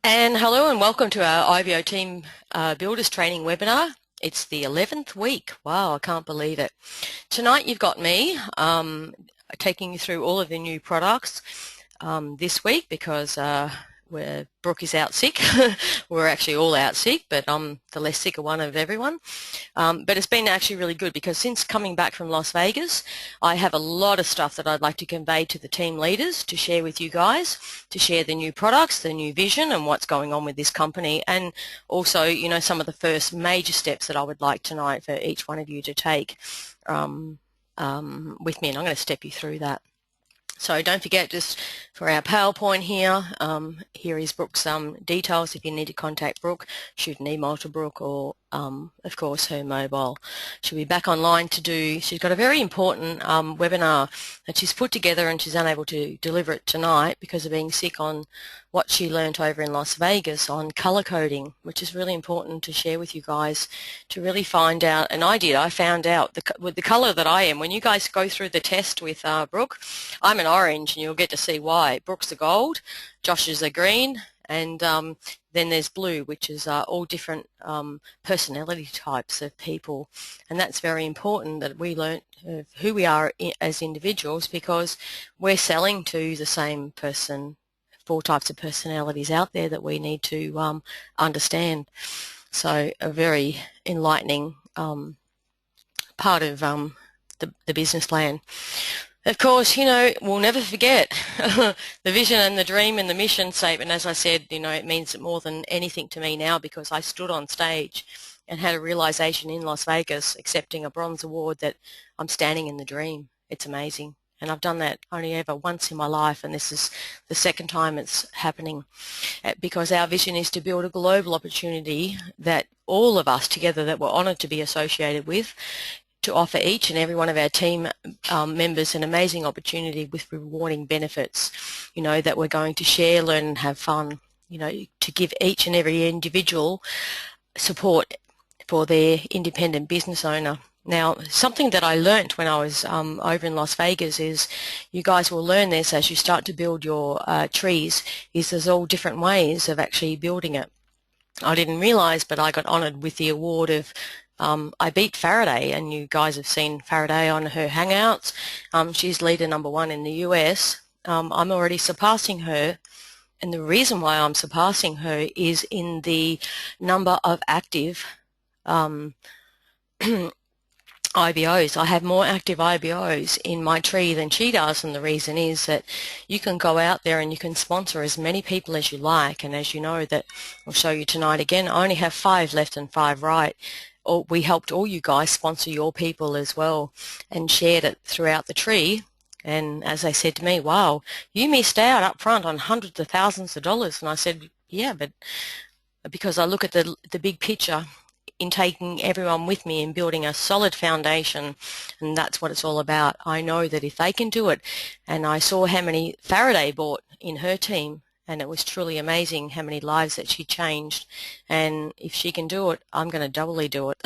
And hello and welcome to our IBO Team Builders Training webinar. It's the 11th week. Wow, I can't believe it. Tonight you've got me taking you through all of the new products this week because Brooke is out sick. We're actually all out sick, but I'm the less sicker one of everyone. But it's been actually really good because since coming back from Las Vegas, I have a lot of stuff that I'd like to convey to the team leaders to share with you guys, to share the new products, the new vision and what's going on with this company, and also, you know, some of the first major steps that I would like tonight for each one of you to take with me, and I'm going to step you through that. So don't forget, just for our PowerPoint here, here is Brooke's details. If you need to contact Brooke, shoot an email to Brooke, or of course her mobile. She'll be back online to do, she's got a very important webinar that she's put together, and she's unable to deliver it tonight because of being sick, on what she learnt over in Las Vegas on color coding, which is really important to share with you guys to really find out. And I found out with the color that I am, when you guys go through the test with Brooke, I'm an orange, and you'll get to see why. Brooke's a gold, Josh is a green, and then there's blue, which is all different personality types of people. And that's very important that we learn who we are as individuals, because we're selling to the same person, 4 types of personalities out there that we need to understand. So a very enlightening part of the business plan. Of course, you know, we'll never forget the vision and the dream and the mission statement. As I said, you know, it means more than anything to me now, because I stood on stage and had a realization in Las Vegas accepting a bronze award that I'm standing in the dream. It's amazing. And I've done that only ever once in my life, and this is the second time it's happening, because our vision is to build a global opportunity that all of us together, that we're honored to be associated with, to offer each and every one of our team members an amazing opportunity with rewarding benefits, you know, that we're going to share, learn and have fun, you know, to give each and every individual support for their independent business owner. Now, something that I learnt when I was over in Las Vegas is, you guys will learn this as you start to build your trees, is there's all different ways of actually building it. I didn't realize, but I got honored with the award of I beat Faraday, and you guys have seen Faraday on her Hangouts. She's leader #1 in the US. I'm already surpassing her, and the reason why I'm surpassing her is in the number of active IBOs. I have more active IBOs in my tree than she does, and the reason is that you can go out there and you can sponsor as many people as you like, and as you know, that I'll show you tonight again, I only have 5 left and 5 right. We helped all you guys sponsor your people as well and shared it throughout the tree. And as they said to me, wow, you missed out up front on hundreds of thousands of dollars. And I said, yeah, but because I look at the big picture in taking everyone with me and building a solid foundation, and that's what it's all about. I know that if they can do it, and I saw how many Faraday bought in her team, and it was truly amazing how many lives that she changed, and if she can do it, I'm going to doubly do it.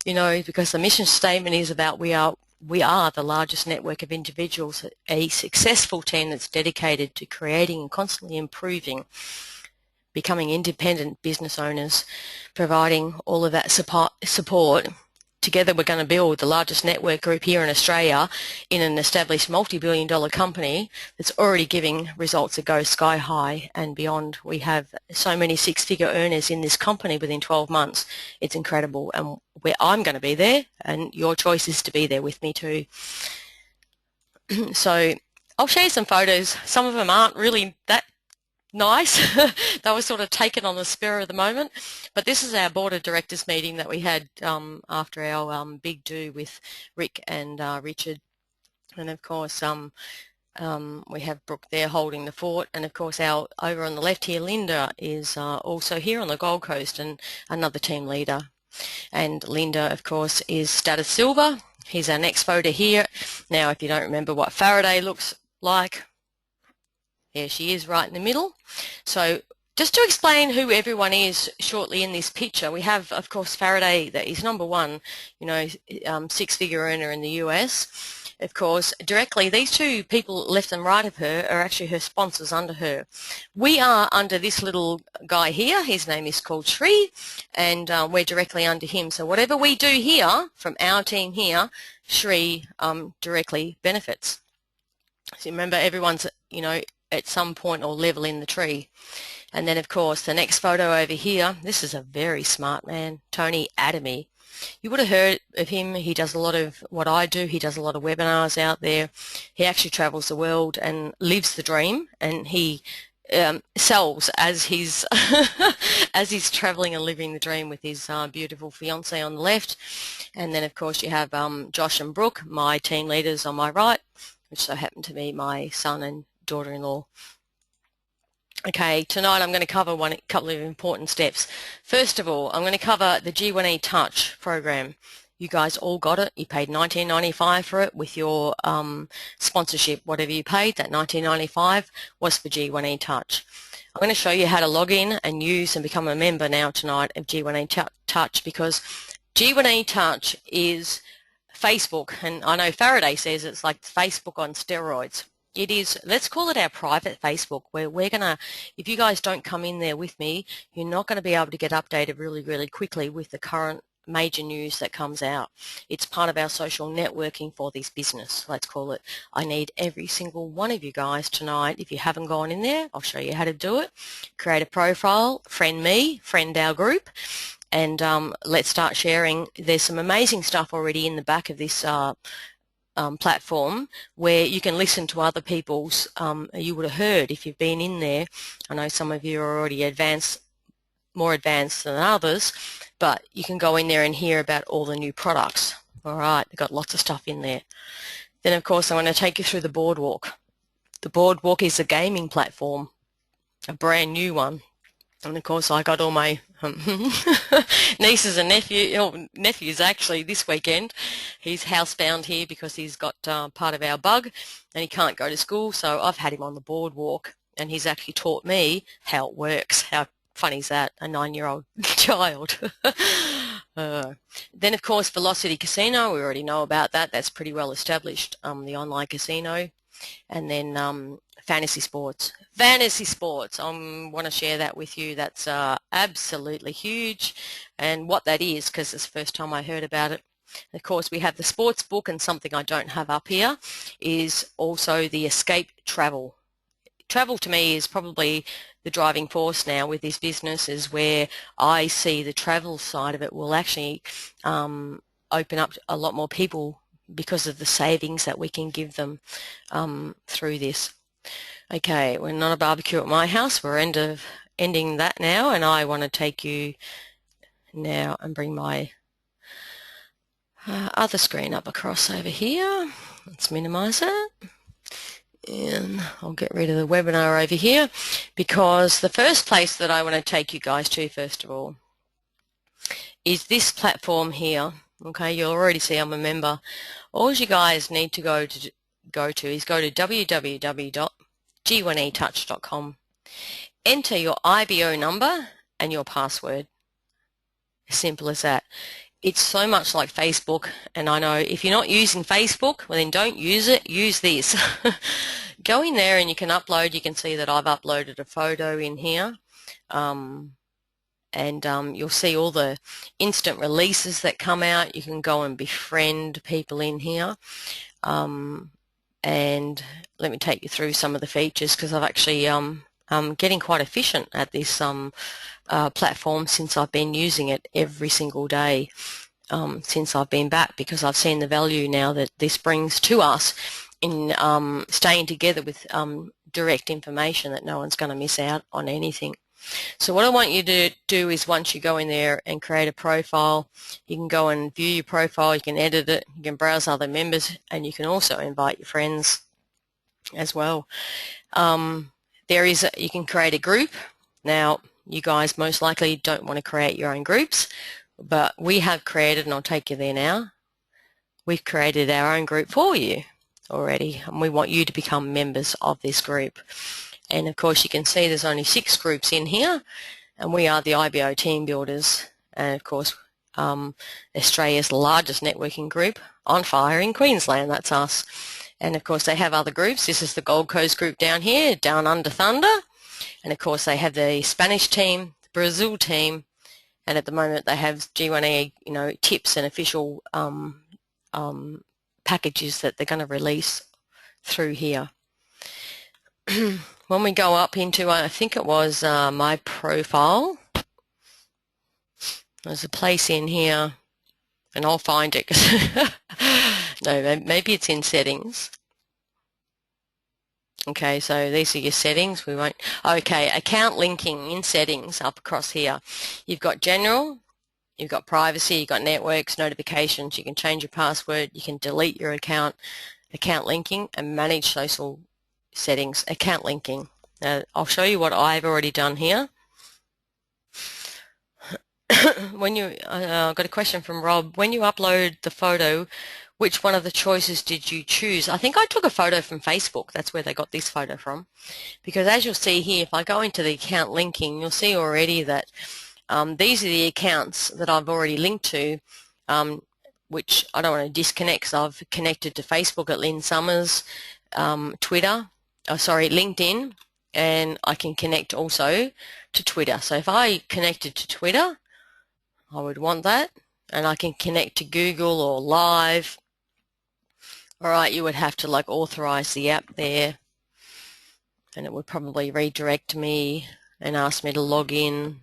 You know, because the mission statement is about we are the largest network of individuals, a successful team that's dedicated to creating and constantly improving, becoming independent business owners, providing all of that support. Together we're going to build the largest network group here in Australia in an established multi-billion-dollar company that's already giving results that go sky high and beyond. We have so many 6-figure earners in this company within 12 months. It's incredible, and I'm going to be there, and your choice is to be there with me too. So I'll show you some photos. Some of them aren't really that nice. They were sort of taken on the spur of the moment, but this is our board of directors meeting that we had after our big do with Rick and Richard, and of course we have Brooke there holding the fort, and of course our over on the left here, Linda is also here on the Gold Coast and another team leader, and Linda of course is status silver. Here's our next photo here. Now if you don't remember what Faraday looks like, there she is right in the middle. So just to explain who everyone is shortly in this picture, we have, of course, Faraday, that is #1, you know, 6-figure earner in the US. of course, directly, these two people left and right of her are actually her sponsors under her. We are under this little guy here. His name is called Sri, and we're directly under him. So whatever we do here from our team here, Sri directly benefits. So remember, everyone's, you know, at some point or level in the tree. And then, of course, the next photo over here, this is a very smart man, Tony Adamy. You would have heard of him. He does a lot of what I do. He does a lot of webinars out there. He actually travels the world and lives the dream, and he sells as he's as he's traveling and living the dream with his beautiful fiance on the left. And then, of course, you have Josh and Brooke, my team leaders, on my right, which so happen to be my son and daughter-in-law. Okay, tonight I'm going to cover a couple of important steps. First of all, I'm going to cover the G1E Touch program. You guys all got it. You paid $19.95 for it with your sponsorship. Whatever you paid, that $19.95 was for G1E Touch. I'm going to show you how to log in and use and become a member now tonight of G1E Touch, because G1E Touch is Facebook, and I know Faraday says it's like Facebook on steroids. It is, let's call it our private Facebook, where we're going to, if you guys don't come in there with me, you're not going to be able to get updated really, really quickly with the current major news that comes out. It's part of our social networking for this business, let's call it. I need every single one of you guys tonight. If you haven't gone in there, I'll show you how to do it. Create a profile, friend me, friend our group, and let's start sharing. There's some amazing stuff already in the back of this platform where you can listen to other people's, you would have heard if you've been in there. I know some of you are already more advanced than others, but you can go in there and hear about all the new products. All right, they've got lots of stuff in there. Then, of course, I want to take you through the Boardwalk. The Boardwalk is a gaming platform, a brand new one. And of course, I got all my nieces and nephews actually this weekend. He's housebound here because he's got part of our bug and he can't go to school. So I've had him on the Boardwalk, and he's actually taught me how it works. How funny is that? A 9-year-old child. Then, of course, Velocity Casino. We already know about that. That's pretty well established, the online casino. And then fantasy sports. Fantasy sports, I want to share that with you. That's absolutely huge, and what that is, because it's the first time I heard about it. Of course, we have the sports book, and something I don't have up here is also the escape travel. Travel to me is probably the driving force now with this business, is where I see the travel side of it will actually open up a lot more people because of the savings that we can give them through this. Okay, we're not a barbecue at my house. We're ending that now, and I want to take you now and bring my other screen up across over here. Let's minimize it, and I'll get rid of the webinar over here, because the first place that I want to take you guys to, first of all, is this platform here. Okay, you'll already see I'm a member. All you guys need to go to is go to www.g1etouch.com. Enter your IBO number and your password. As simple as that. It's so much like Facebook, and I know if you're not using Facebook, well then don't use it, use this. Go in there and you can upload. You can see that I've uploaded a photo in here. And you'll see all the instant releases that come out. You can go and befriend people in here. And let me take you through some of the features, because I've actually getting quite efficient at this platform since I've been using it every single day since I've been back, because I've seen the value now that this brings to us in staying together with direct information, that no one's going to miss out on anything. So what I want you to do is, once you go in there and create a profile, you can go and view your profile, you can edit it, you can browse other members, and you can also invite your friends as well. You can create a group. Now, you guys most likely don't want to create your own groups, but we have created, and I'll take you there now, we've created our own group for you already, and we want you to become members of this group. And of course, you can see there's only 6 groups in here, and we are the IBO team builders, and of course Australia's largest networking group. on fire in Queensland. That's us. And of course they have other groups. This is the Gold Coast group down here, Down Under Thunder. And of course they have the Spanish team, the Brazil team, and at the moment they have G1E, you know, tips and official packages that they're going to release through here. When we go up into, I think it was my profile, there's a place in here, and I'll find it. No, maybe it's in settings. Okay, so these are your settings. We won't. Okay, account linking in settings up across here. You've got general, you've got privacy, you've got networks, notifications. You can change your password. You can delete your account linking, and manage social settings. Account linking. Now, I'll show you what I've already done here. When you got a question from Rob. When you upload the photo, which one of the choices did you choose? I think I took a photo from Facebook. That's where they got this photo from. Because as you'll see here, if I go into the account linking, you'll see already that these are the accounts that I've already linked to, which I don't want to disconnect because I've connected to Facebook at Lynn Summers, LinkedIn, and I can connect also to Twitter. So if I connected to Twitter, I would want that, and I can connect to Google or Live. Alright, you would have to like authorize the app there, and it would probably redirect me and ask me to log in.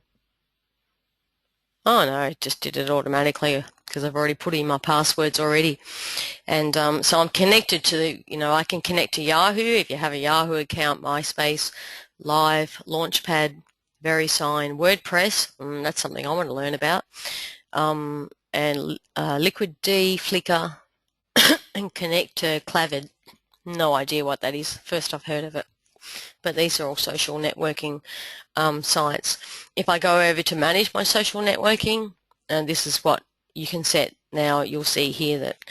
Oh no, it just did it automatically because I've already put in my passwords already. And so I'm connected to the, you know, I can connect to Yahoo if you have a Yahoo account, MySpace, Live, Launchpad, VeriSign, WordPress, that's something I want to learn about, and Liquid D, Flickr, and connect to Clavid. No idea what that is. First I've heard of it. But these are all social networking sites. If I go over to manage my social networking, and this is what you can set now, you'll see here that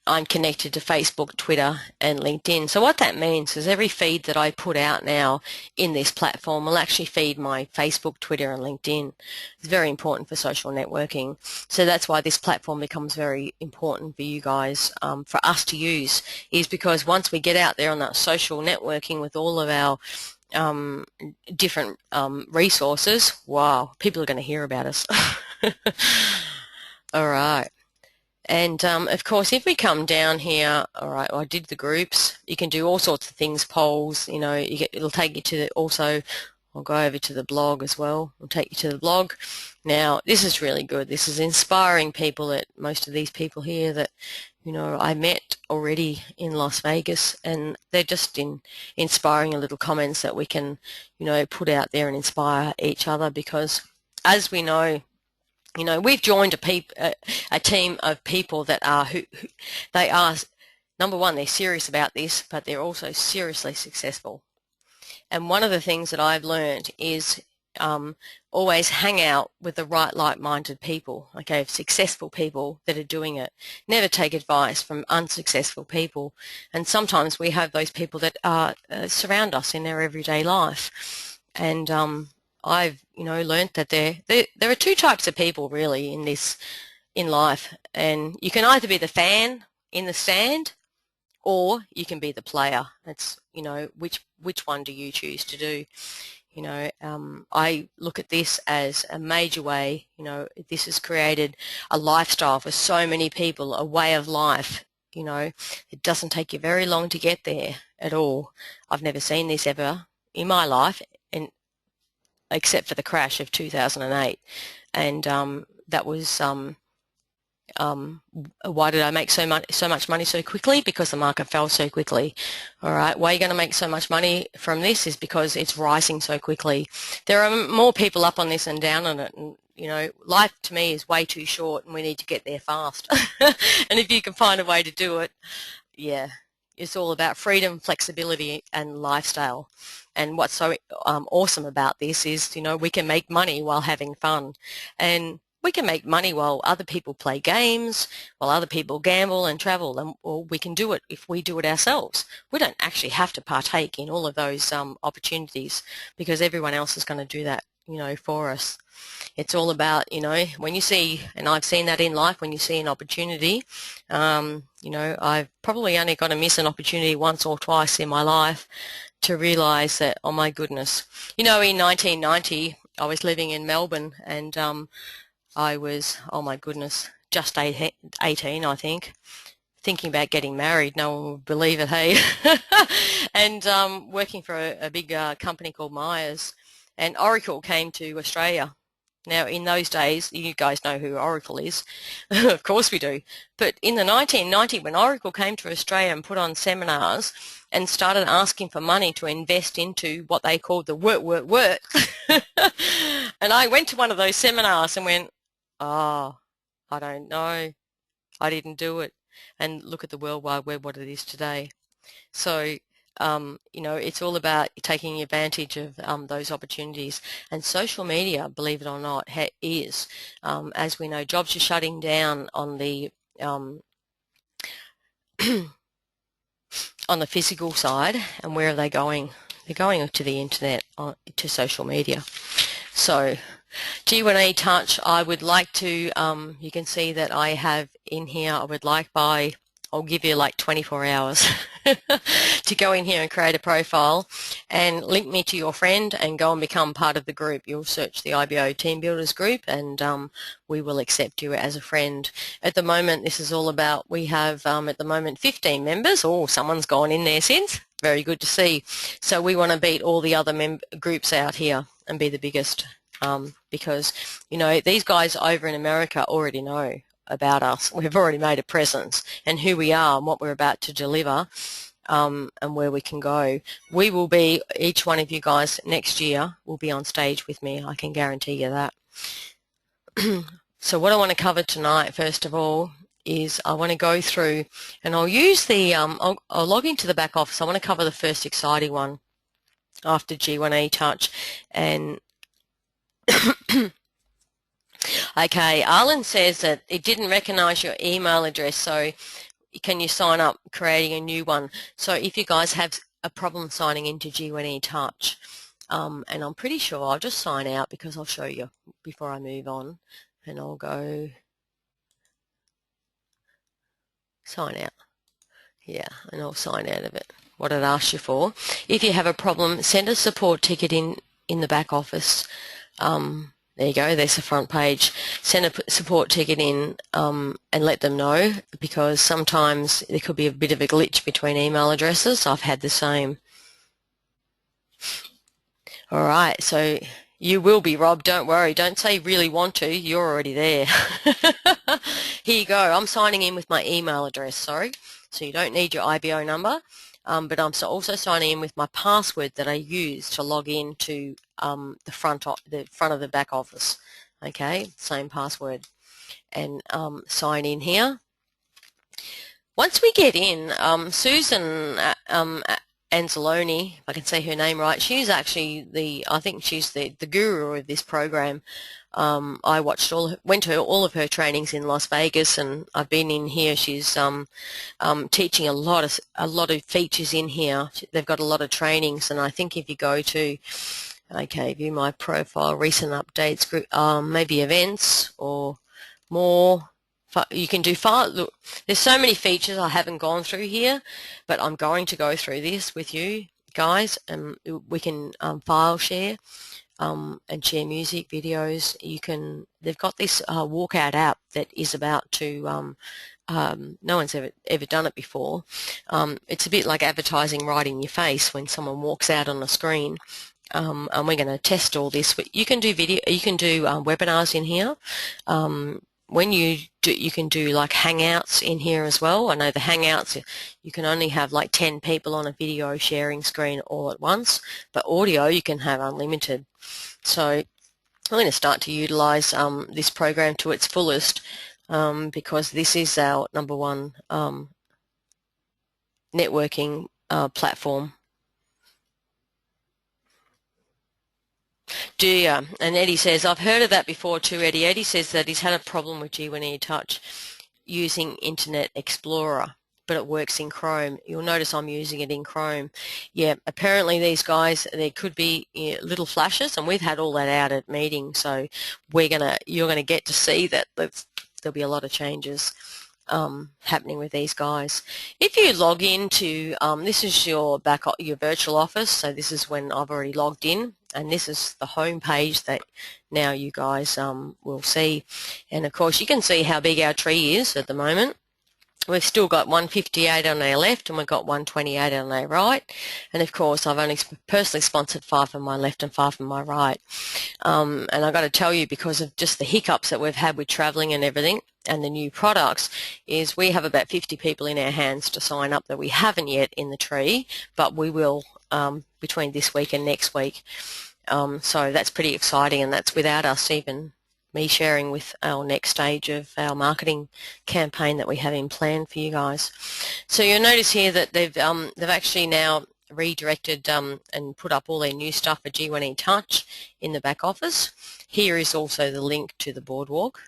I'm connected to Facebook, Twitter, and LinkedIn. So what that means is every feed that I put out now in this platform will actually feed my Facebook, Twitter, and LinkedIn. It's very important for social networking. So that's why this platform becomes very important for you guys, for us to use, is because once we get out there on that social networking with all of our different resources, wow, people are going to hear about us. All right. And of course, if we come down here, all right, I did the groups. You can do all sorts of things, polls. You know, it'll take you to also. I'll go over to the blog as well. I'll take you to the blog. Now, this is really good. This is inspiring people. That most of these people here that, you know, I met already in Las Vegas, and they're just inspiring little comments that we can, you know, put out there and inspire each other. Because, as we know, you know, we've joined a team of people that are they are, number one, they're serious about this, but they're also seriously successful. And one of the things that I've learned is always hang out with the right like-minded people, okay, successful people that are doing it. Never take advice from unsuccessful people. And sometimes we have those people that surround us in their everyday life. And I've, you know, learned that there are two types of people really in life, and you can either be the fan in the stand, or you can be the player. It's, you know, which one do you choose to do? You know, I look at this as a major way. You know, this has created a lifestyle for so many people, a way of life. You know, it doesn't take you very long to get there at all. I've never seen this ever in my life, and except for the crash of 2008, and that was why did I make so much money so quickly? Because the market fell so quickly. All right, why are you going to make so much money from this is because it's rising so quickly. There are more people up on this and down on it, and you know, life to me is way too short, and we need to get there fast. And if you can find a way to do it, yeah, it's all about freedom, flexibility, and lifestyle. And what's so awesome about this is, you know, we can make money while having fun, and we can make money while other people play games, while other people gamble and travel, and or we can do it if we do it ourselves. We don't actually have to partake in all of those opportunities, because everyone else is going to do that, for us. It's all about, when you see, and I've seen that in life, when you see an opportunity, I've probably only got to miss an opportunity once or twice in my life to realize that, oh my goodness. In 1990, I was living in Melbourne, and I was, oh my goodness, just 18, I think, thinking about getting married. No one would believe it, hey? And working for a big company called Myers, and Oracle came to Australia. Now, in those days, you guys know who Oracle is. Of course we do. But in the 1990, when Oracle came to Australia and put on seminars and started asking for money to invest into what they called the work. And I went to one of those seminars and went, oh, I don't know. I didn't do it. And look at the World Wide Web, what it is today. So, it's all about taking advantage of those opportunities. And social media, believe it or not, is, as we know, jobs are shutting down on the on the physical side. And where are they going? They're going to the internet, to social media. So, G1E Touch, I would like to, you can see that I have in here, I'll give you like 24 hours to go in here and create a profile and link me to your friend and go and become part of the group. You'll search the IBO Team Builders group, and we will accept you as a friend. At the moment, this is all about, we have at the moment 15 members. Oh, someone's gone in there since. Very good to see. So we want to beat all the other groups out here and be the biggest, because, these guys over in America already know about us. We've already made a presence and who we are and what we're about to deliver, and where we can go. We will be, each one of you guys next year will be on stage with me. I can guarantee you that. So what I want to cover tonight, first of all, is I want to go through, and I'll use the, I'll log into the back office. I want to cover the first exciting one after G1E Touch. And okay, Arlen says that it didn't recognize your email address, so can you sign up creating a new one? So if you guys have a problem signing into G1E Touch, and I'm pretty sure I'll just sign out because I'll show you before I move on, and I'll go sign out. Yeah, and I'll sign out of it, what it asks you for. If you have a problem, send a support ticket in the back office. There you go, there's the front page. Send a support ticket in and let them know, because sometimes there could be a bit of a glitch between email addresses. I've had the same. All right, so you will be, Rob, don't worry. Don't say really want to, you're already there. Here you go, I'm signing in with my email address, sorry. So you don't need your IBO number. But I'm also signing in with my password that I use to log in to the front of the back office. Okay, same password, and sign in here. Once we get in, Susan Anzalone, if I can say her name right, she's actually I think she's the guru of this program. I went to all of her trainings in Las Vegas, and I've been in here. She's teaching a lot of features in here. They've got a lot of trainings, and I think if you go to, okay, view my profile, recent updates, group, maybe events or more, you can do look, there's so many features I haven't gone through here, but I'm going to go through this with you guys, and we can file share. And share music, videos. They've got this walkout app that is about to, no one's ever done it before. It's a bit like advertising right in your face when someone walks out on a screen. And we're going to test all this. But you can do webinars in here. When you can do like Hangouts in here as well. I know the Hangouts, you can only have like 10 people on a video sharing screen all at once, but audio you can have unlimited. So I'm going to start to utilize this program to its fullest, because this is our #1 networking platform. Do you? And Eddie says, I've heard of that before too, Eddie. Eddie says that he's had a problem with G1E Touch using Internet Explorer. but it works in Chrome. You'll notice I'm using it in Chrome. Yeah, apparently these guys, there could be little flashes, and we've had all that out at meeting, so you're gonna get to see that there'll be a lot of changes happening with these guys. If you log into, this is your virtual office, so this is when I've already logged in, and this is the home page that now you guys will see. And of course you can see how big our tree is at the moment. We've still got 158 on our left and we've got 128 on our right, and of course I've only personally sponsored 5 on my left and 5 on my right. And I've got to tell you, because of just the hiccups that we've had with travelling and everything and the new products, is we have about 50 people in our hands to sign up that we haven't yet in the tree, but we will between this week and next week. So that's pretty exciting, and that's without us even me sharing with our next stage of our marketing campaign that we have in plan for you guys. So you'll notice here that they've actually now redirected and put up all their new stuff for G1E Touch in the back office. Here is also the link to the boardwalk.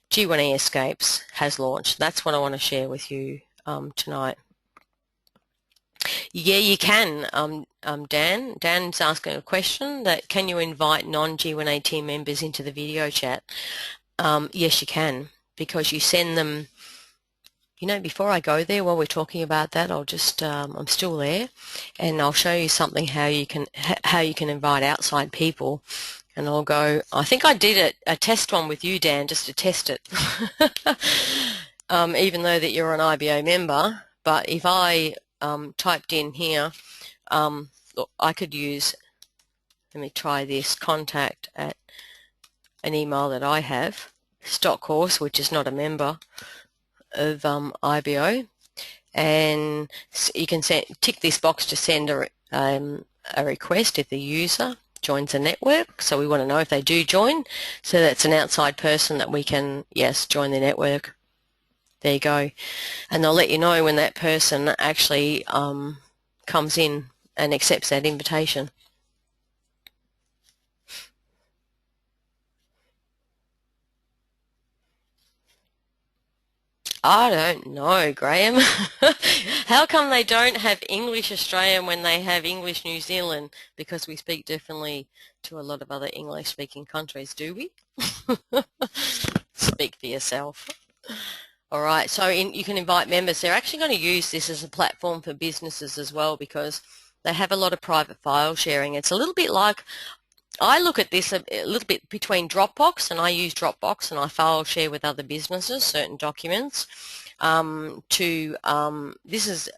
G1E Escapes has launched. That's what I want to share with you tonight. Yeah, you can. Dan's asking a question that can you invite non-G1A team members into the video chat? Yes, you can, because you send them. You know, before I go there, while we're talking about that, I'll just I'm still there, and I'll show you something how you can invite outside people. And I'll go. I think I did a test one with you, Dan, just to test it. Even though that you're an IBO member, but if I typed in here, look, I could use, let me try this, contact at an email that I have, Stockhorse, which is not a member of IBO, and you can tick this box to send a request if the user joins a network. So we want to know if they do join, so that's an outside person that we can, yes, join the network. There you go. And they'll let you know when that person actually comes in and accepts that invitation. I don't know, Graham. How come they don't have English Australian when they have English New Zealand? Because we speak differently to a lot of other English-speaking countries, do we? Speak for yourself. All right, so you can invite members. They're actually going to use this as a platform for businesses as well, because they have a lot of private file sharing. It's a little bit like, I look at this a little bit between Dropbox, and I use Dropbox and I file share with other businesses certain documents. This is,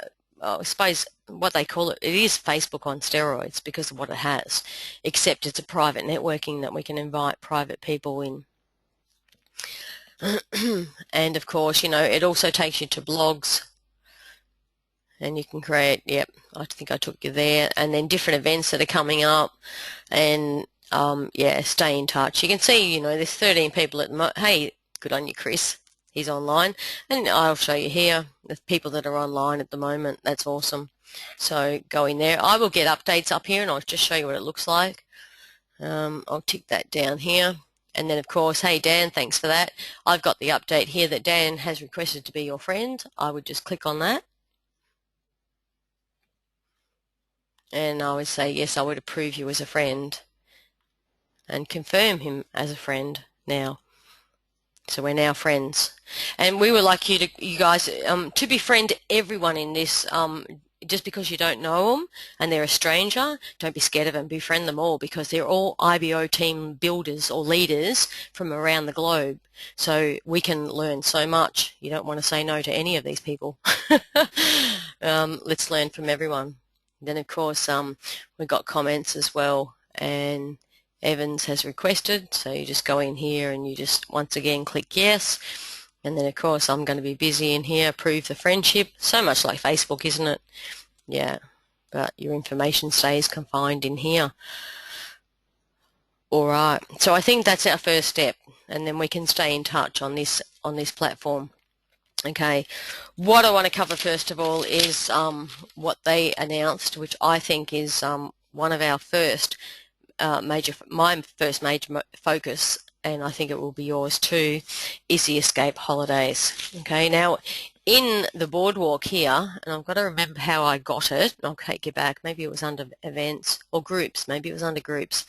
I suppose, what they call it. It is Facebook on steroids because of what it has, except it's a private networking that we can invite private people in. And of course, you know, it also takes you to blogs, and you can create, yep, I think I took you there, and then different events that are coming up, and yeah, stay in touch. You can see, you know, there's 13 people at the moment. Hey, good on you, Chris. He's online, and I'll show you here the people that are online at the moment. That's awesome. So go in there. I will get updates up here, and I'll just show you what it looks like. I'll tick that down here. And then, of course, hey, Dan, thanks for that. I've got the update here that Dan has requested to be your friend. I would just click on that. And I would say, yes, I would approve you as a friend and confirm him as a friend now. So we're now friends. And we would like you guys to befriend everyone in this. Just because you don't know them and they're a stranger, don't be scared of them. Befriend them all, because they're all IBO team builders or leaders from around the globe. So we can learn so much. You don't want to say no to any of these people. Let's learn from everyone. Then, of course, we've got comments as well. And Evans has requested. So you just go in here and you just once again click yes. And then, of course, I'm going to be busy in here, approve the friendship. So much like Facebook, isn't it? Yeah, but your information stays confined in here. All right, so I think that's our first step, and then we can stay in touch on this platform. Okay, what I want to cover first of all is what they announced, which I think is one of our first my first major focus, and I think it will be yours too, is the Escape holidays. Okay, now in the boardwalk here, and I've got to remember how I got it. I'll take you back. Maybe it was under events or groups. Maybe it was under groups.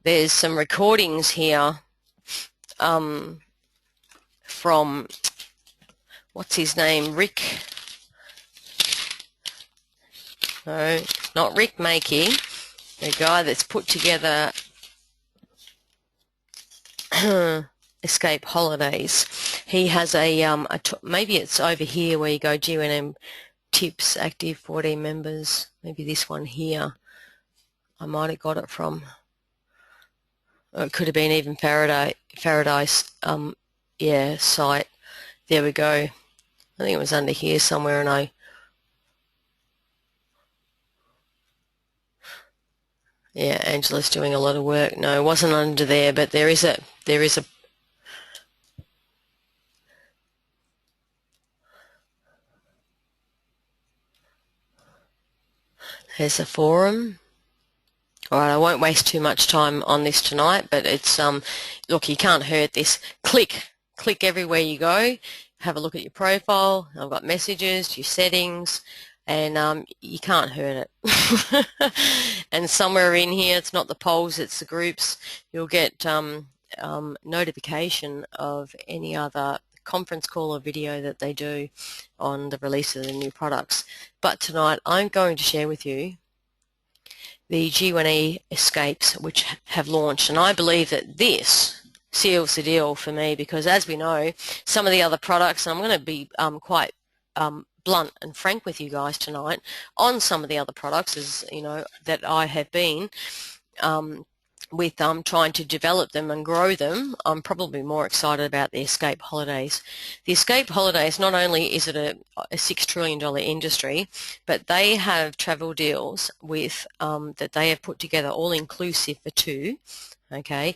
There's some recordings here from, what's his name, Rick, no, not Rick Makey, the guy that's put together Escape Holidays. He has maybe it's over here where you go G1E tips, active 14 members, maybe this one here. I might have got it from, or it could have been even Faraday's yeah, site. There we go. I think it was under here somewhere, and yeah, Angela's doing a lot of work. No, it wasn't under there, but there's a forum. All right, I won't waste too much time on this tonight, but it's look, you can't hurt this. Click everywhere you go. Have a look at your profile. I've got messages, your settings, and you can't hurt it. And somewhere in here, it's not the polls, it's the groups. You'll get notification of any other conference call or video that they do on the release of the new products. But tonight, I'm going to share with you the G1E escapes which have launched, and I believe that this seals the deal for me, because as we know, some of the other products, and I'm going to be quite blunt and frank with you guys tonight on some of the other products, as you know, that I have been with trying to develop them and grow them. I'm probably more excited about the Escape Holidays. The Escape Holidays, not only is it a $6 trillion industry, but they have travel deals with that they have put together all inclusive for two, okay,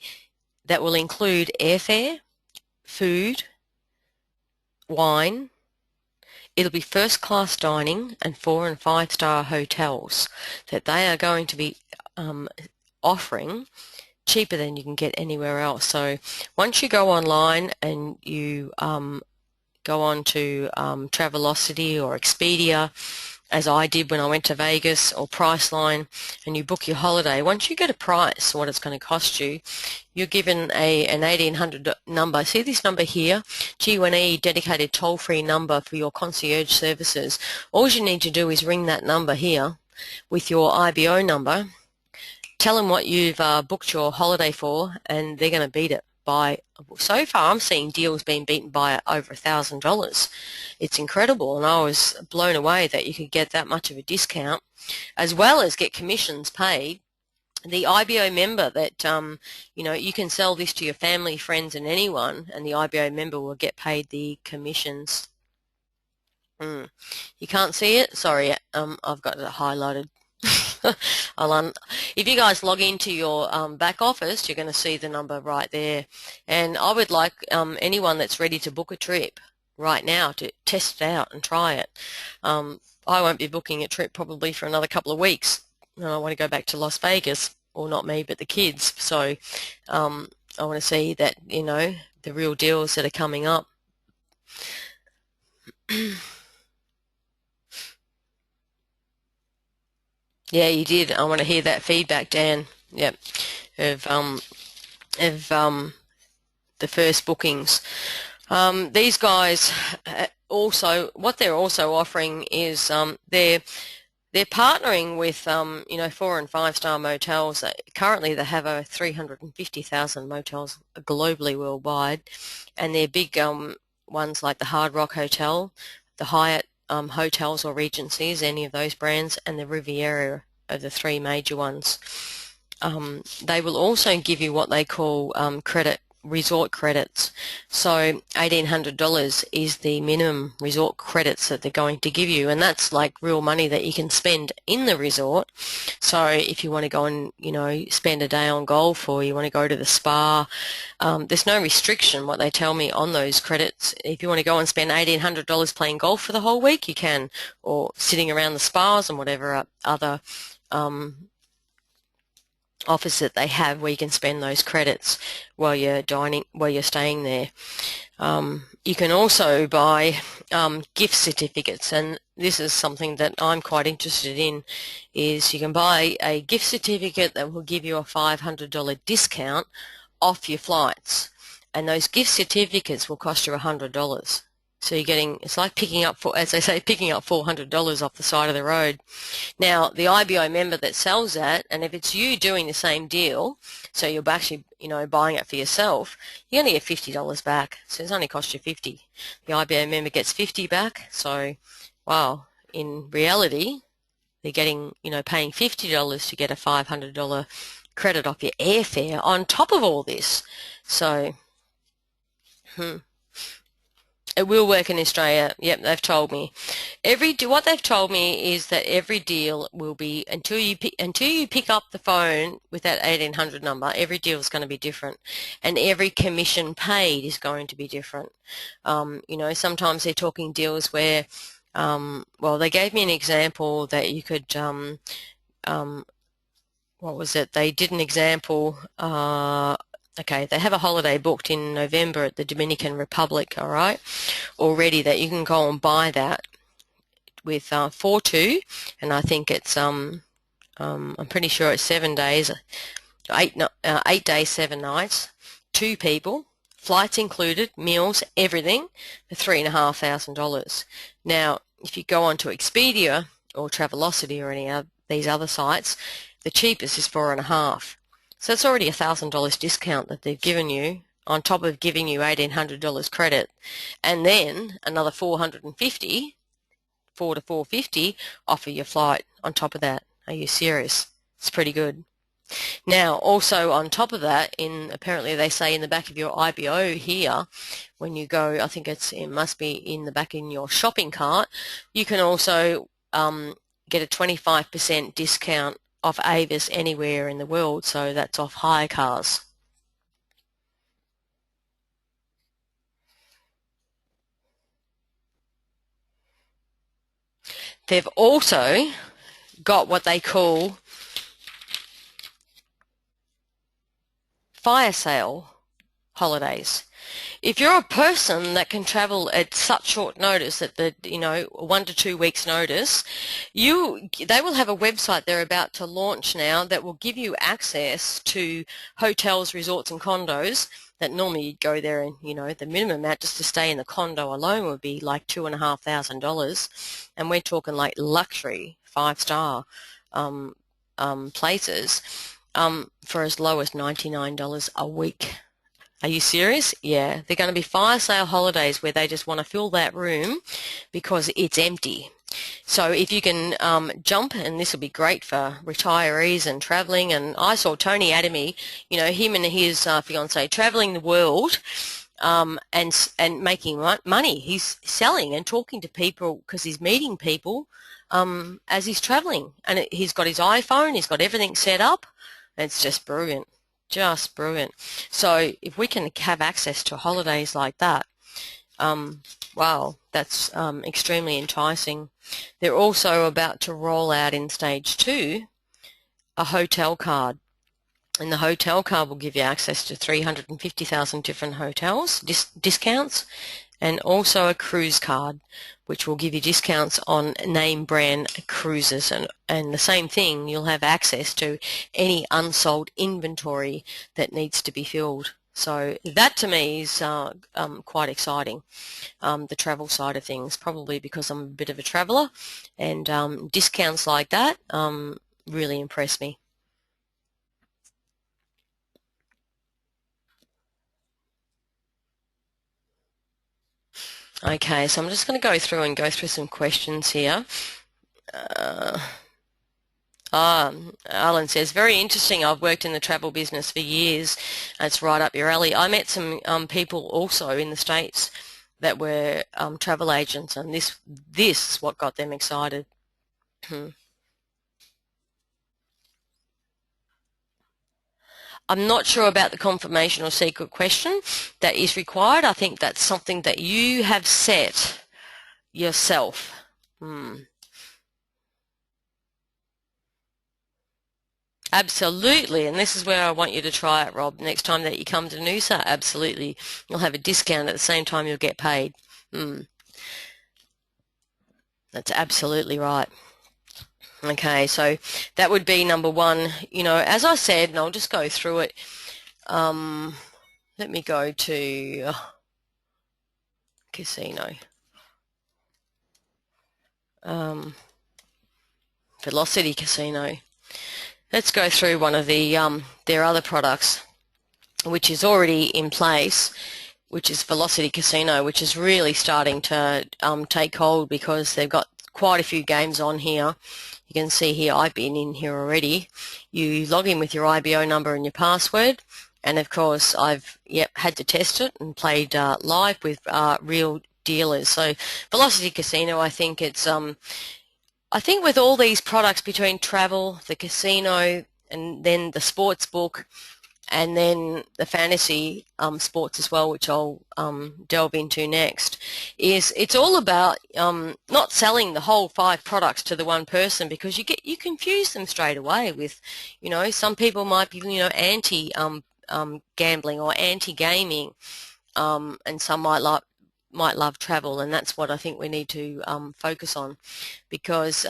that will include airfare, food, wine. It'll be first class dining and 4- and 5-star hotels that they are going to be offering cheaper than you can get anywhere else. So once you go online and you go on to Travelocity or Expedia, as I did when I went to Vegas, or Priceline, and you book your holiday, once you get a price, what it's going to cost you, you're given an 1800 number. See this number here? G1E dedicated toll-free number for your concierge services. All you need to do is ring that number here with your IBO number, tell them what you've booked your holiday for, and they're going to beat it by, so far I'm seeing deals being beaten by over $1,000. It's incredible, and I was blown away that you could get that much of a discount, as well as get commissions paid. The IBO member that, you know, you can sell this to your family, friends, and anyone, and the IBO member will get paid the commissions. You can't see it? Sorry, I've got it highlighted. If you guys log into your back office, you're going to see the number right there. And I would like anyone that's ready to book a trip right now to test it out and try it. I won't be booking a trip probably for another couple of weeks. I want to go back to Las Vegas, or not me, but the kids. So I want to see that, you know, the real deals that are coming up. Yeah, you did. I want to hear that feedback, Dan. Yep, of the first bookings. These guys also, what they're also offering is they're partnering with you know, 4- and 5-star motels. Currently, they have over 350,000 motels globally, worldwide, and they're big ones like the Hard Rock Hotel, the Hyatt hotels or Regencies, any of those brands, and the Riviera are the three major ones. They will also give you what they call resort credits. So $1,800 is the minimum resort credits that they're going to give you, and that's like real money that you can spend in the resort. So if you want to go and, you know, spend a day on golf, or you want to go to the spa, there's no restriction, what they tell me, on those credits. If you want to go and spend $1,800 playing golf for the whole week, you can, or sitting around the spas and whatever other offers that they you can spend those credits while you're dining, while you're staying there. You You can also buy gift certificates, and this is something that I'm quite interested in, is you can buy a gift certificate that will give you a $500 discount off your flights, and those gift certificates will cost you $100. So you're getting, it's like picking up, as they say, picking up $400 off the side of the road. Now, the IBO member that sells that, and if it's you doing the same deal, so you're actually, buying it for yourself, you only get $50 back. So it's only cost you 50. The IBO member gets 50 back. So, wow, in reality, they're getting, paying $50 to get a $500 credit off your airfare on top of all this. So, it will work in Australia. Yep, they've told me. What they've told me is that every deal will be, until you pick up the phone with that 1800 number, every deal is going to be different, and every commission paid is going to be different. Sometimes they're talking deals where, well, they gave me an example that you could, what was it? They did an example. Okay, they have a holiday booked in November at the Dominican Republic, all right, already, that you can go and buy that with 4-2, and I think it's I'm pretty sure it's 7 days, 8 days, 7 nights, 2 people, flights included, meals, everything, for $3,500. Now, if you go on to Expedia or Travelocity or any of these other sites, the cheapest is 4.5. So it's already $1,000 discount that they've given you, on top of giving you $1,800 credit, and then another $450 to $450 off of your flight on top of that. Are you serious? It's pretty good. Now, also on top of that, apparently they say in the back of your IBO here, when you go, I think it must be in the back in your shopping cart, you can also get a 25% discount off Avis anywhere in the world, so that's off hire cars. They've also got what they call fire sale holidays. If you're a person that can travel at such short notice, at the 1 to 2 weeks notice, they will have a website they're about to launch now that will give you access to hotels, resorts and condos that normally you'd go there, and the minimum amount just to stay in the condo alone would be like $2,500, and we're talking like luxury 5-star places for as low as $99 a week. Are you serious? Yeah, they're going to be fire sale holidays where they just want to fill that room because it's empty. So if you can jump, and this will be great for retirees and traveling. And I saw Tony Adamy, him and his fiance traveling the world and making money. He's selling and talking to people because he's meeting people as he's traveling. And he's got his iPhone, he's got everything set up. It's just brilliant. Just brilliant. So if we can have access to holidays like that, wow, that's extremely enticing. They're also about to roll out in stage 2 a hotel card, and the hotel card will give you access to 350,000 different hotels, discounts, and also a cruise card, which will give you discounts on name brand cruises, and the same thing, you'll have access to any unsold inventory that needs to be filled. So that to me is quite exciting, the travel side of things, probably because I'm a bit of a traveler, and discounts like that really impress me. Okay, so I'm just going to go through some questions here. Alan says, very interesting. I've worked in the travel business for years. It's right up your alley. I met some people also in the States that were travel agents, and this is what got them excited. I'm not sure about the confirmation or secret question that is required. I think that's something that you have set yourself. Absolutely, and this is where I want you to try it, Rob. Next time that you come to Noosa, absolutely. You'll have a discount at the same time you'll get paid. Mm, that's absolutely right. Okay, so that would be number one. You know, as I said, and I'll just go through it. Let me go to casino. Velocity Casino. Let's go through one of their other products, which is already in place, which is Velocity Casino, which is really starting to take hold because they've got quite a few games on here. You can see here, I've been in here already. You log in with your IBO number and your password, and of course I've had to test it and played live with real dealers. So Velocity Casino, I think with all these products between travel, the casino, and then the sports book, and then the fantasy sports as well, which I'll delve into next, is it's all about not selling the whole 5 products to the one person, because you confuse them straight away with, you know, some people might be, you know, anti gambling or anti gaming, and some might love travel, and that's what I think we need to focus on, because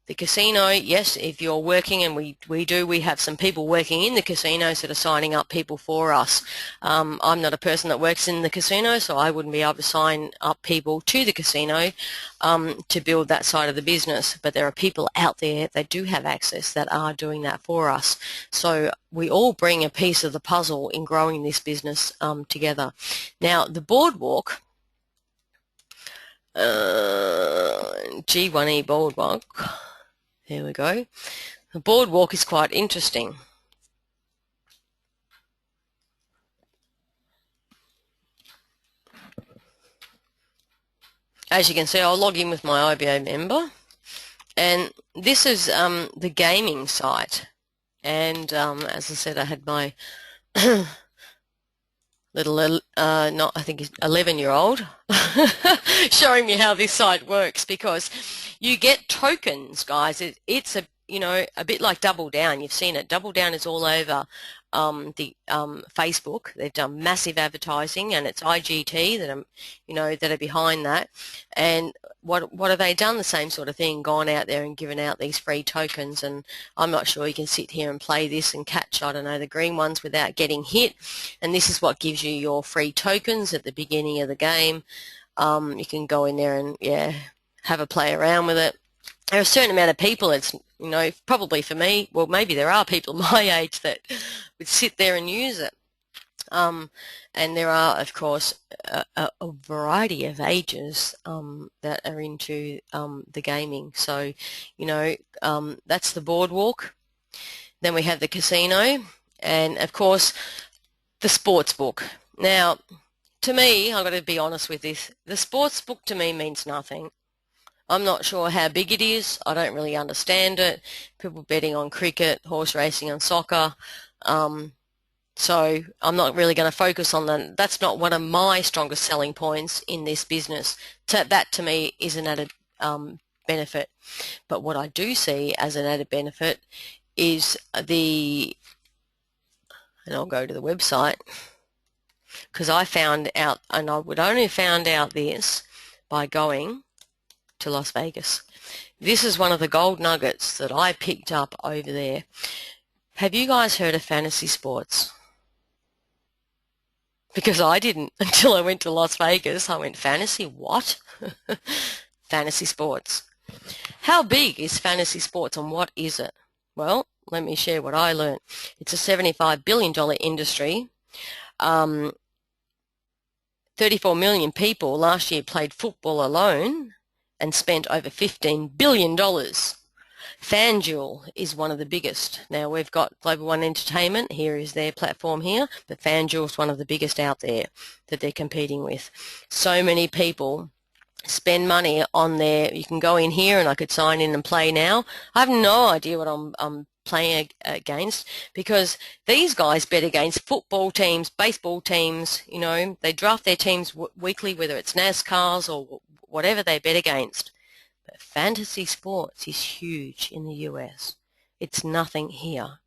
the casino, yes, if you're working, and we have some people working in the casinos that are signing up people for us. I'm not a person that works in the casino, so I wouldn't be able to sign up people to the casino to build that side of the business, but there are people out there that do have access that are doing that for us. So we all bring a piece of the puzzle in growing this business together. Now, the boardwalk, G1E boardwalk, there we go. The boardwalk is quite interesting. As you can see, I'll log in with my IBO member, and this is the gaming site, and as I said, I had my little not I think 11-year-old showing me how this site works, because you get tokens, guys. It's a, you know, a bit like Double Down. You've seen it. Double Down is all over the Facebook. They've done massive advertising, and it's IGT that are, you know, that are behind that. And what have they done? The same sort of thing, gone out there and given out these free tokens. And I'm not sure you can sit here and play this and catch, I don't know, the green ones without getting hit. And this is what gives you your free tokens at the beginning of the game. You can go in there and have a play around with it. There are a certain amount of people, it's, you know, probably for me, well, maybe there are people my age that would sit there and use it. And there are, of course, a variety of ages that are into the gaming. So, you know, that's the boardwalk. Then we have the casino, and of course the sports book. Now, to me, I've got to be honest with this, the sports book to me means nothing. I'm not sure how big it is. I don't really understand it. People betting on cricket, horse racing and soccer. So I'm not really going to focus on that. That's not one of my strongest selling points in this business. That to me is an added benefit. But what I do see as an added benefit is and I'll go to the website, because I found out, and I would only have found out this by going to Las Vegas. This is one of the gold nuggets that I picked up over there. Have you guys heard of fantasy sports? Because I didn't until I went to Las Vegas. I went, fantasy what? Fantasy sports. How big is fantasy sports, and what is it? Well, let me share what I learned. It's a $75 billion industry. 34 million people last year played football alone and spent over $15 billion. FanDuel is one of the biggest. Now, we've got Global One Entertainment. Here is their platform here, but FanDuel is one of the biggest out there that they're competing with. So many people spend money on there. You can go in here, and I could sign in and play now. I have no idea what I'm playing against, because these guys bet against football teams, baseball teams. You know, they draft their teams weekly, whether it's NASCARs or whatever they bet against. But fantasy sports is huge in the US. It's nothing here.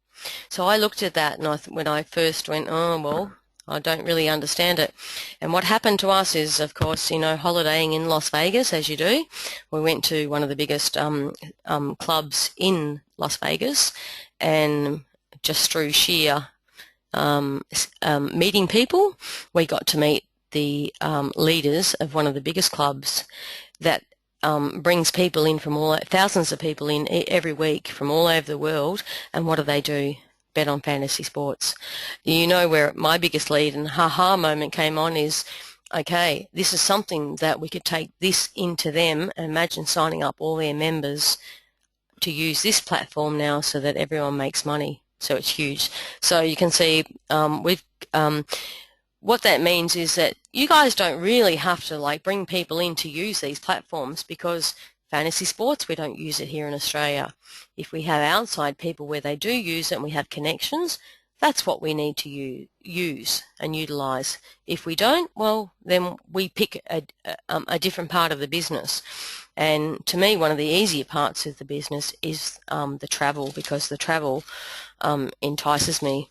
So I looked at that, and when I first went, oh, well, I don't really understand it. And what happened to us is, of course, holidaying in Las Vegas, as you do. We went to one of the biggest clubs in Las Vegas, and just through sheer meeting people, we got to meet the leaders of one of the biggest clubs that brings people in from thousands of people in every week from all over the world. And what do? Bet on fantasy sports. Where my biggest lead and ha-ha moment came on is, okay, this is something that we could take this into them. Imagine signing up all their members to use this platform now so that everyone makes money. So it's huge. So you can see what that means is that you guys don't really have to bring people in to use these platforms, because fantasy sports, we don't use it here in Australia. If we have outside people where they do use it and we have connections, that's what we need to use and utilize. If we don't, well, then we pick a different part of the business. And to me, one of the easier parts of the business is the travel, because the travel entices me.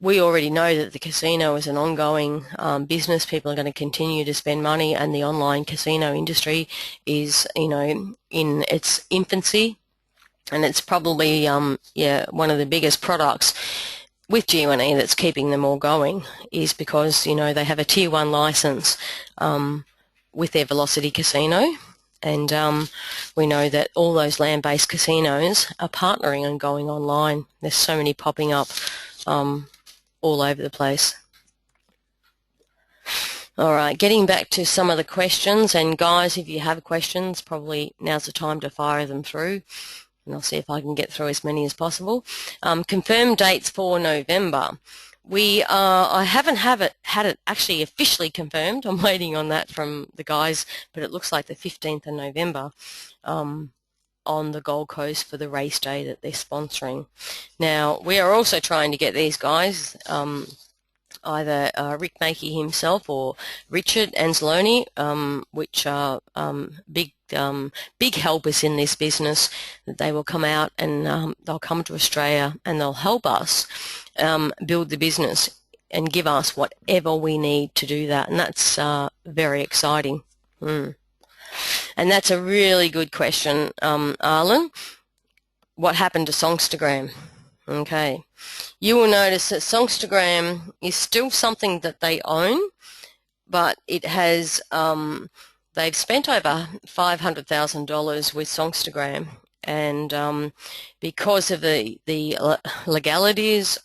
We already know that the casino is an ongoing business. People are going to continue to spend money, and the online casino industry is, in its infancy, and it's probably, one of the biggest products with G1E that's keeping them all going, is because, they have a Tier 1 license with their Velocity Casino, and we know that all those land-based casinos are partnering and going online. There's so many popping up all over the place. All right, getting back to some of the questions, and guys, if you have questions, probably now's the time to fire them through, and I'll see if I can get through as many as possible. Confirmed dates for November. I haven't had it actually officially confirmed. I'm waiting on that from the guys, but it looks like the 15th of November. On the Gold Coast for the race day that they're sponsoring. Now, we are also trying to get these guys, either Rick Makey himself or Richard Anzalone, which are big helpers in this business, that they will come out and they'll come to Australia and they'll help us build the business and give us whatever we need to do that. And that's very exciting. And that's a really good question, Arlen. What happened to Songstagram? Okay. You will notice that Songstagram is still something that they own, but it has, they've spent over $500,000 with Songstagram, and because of the legalities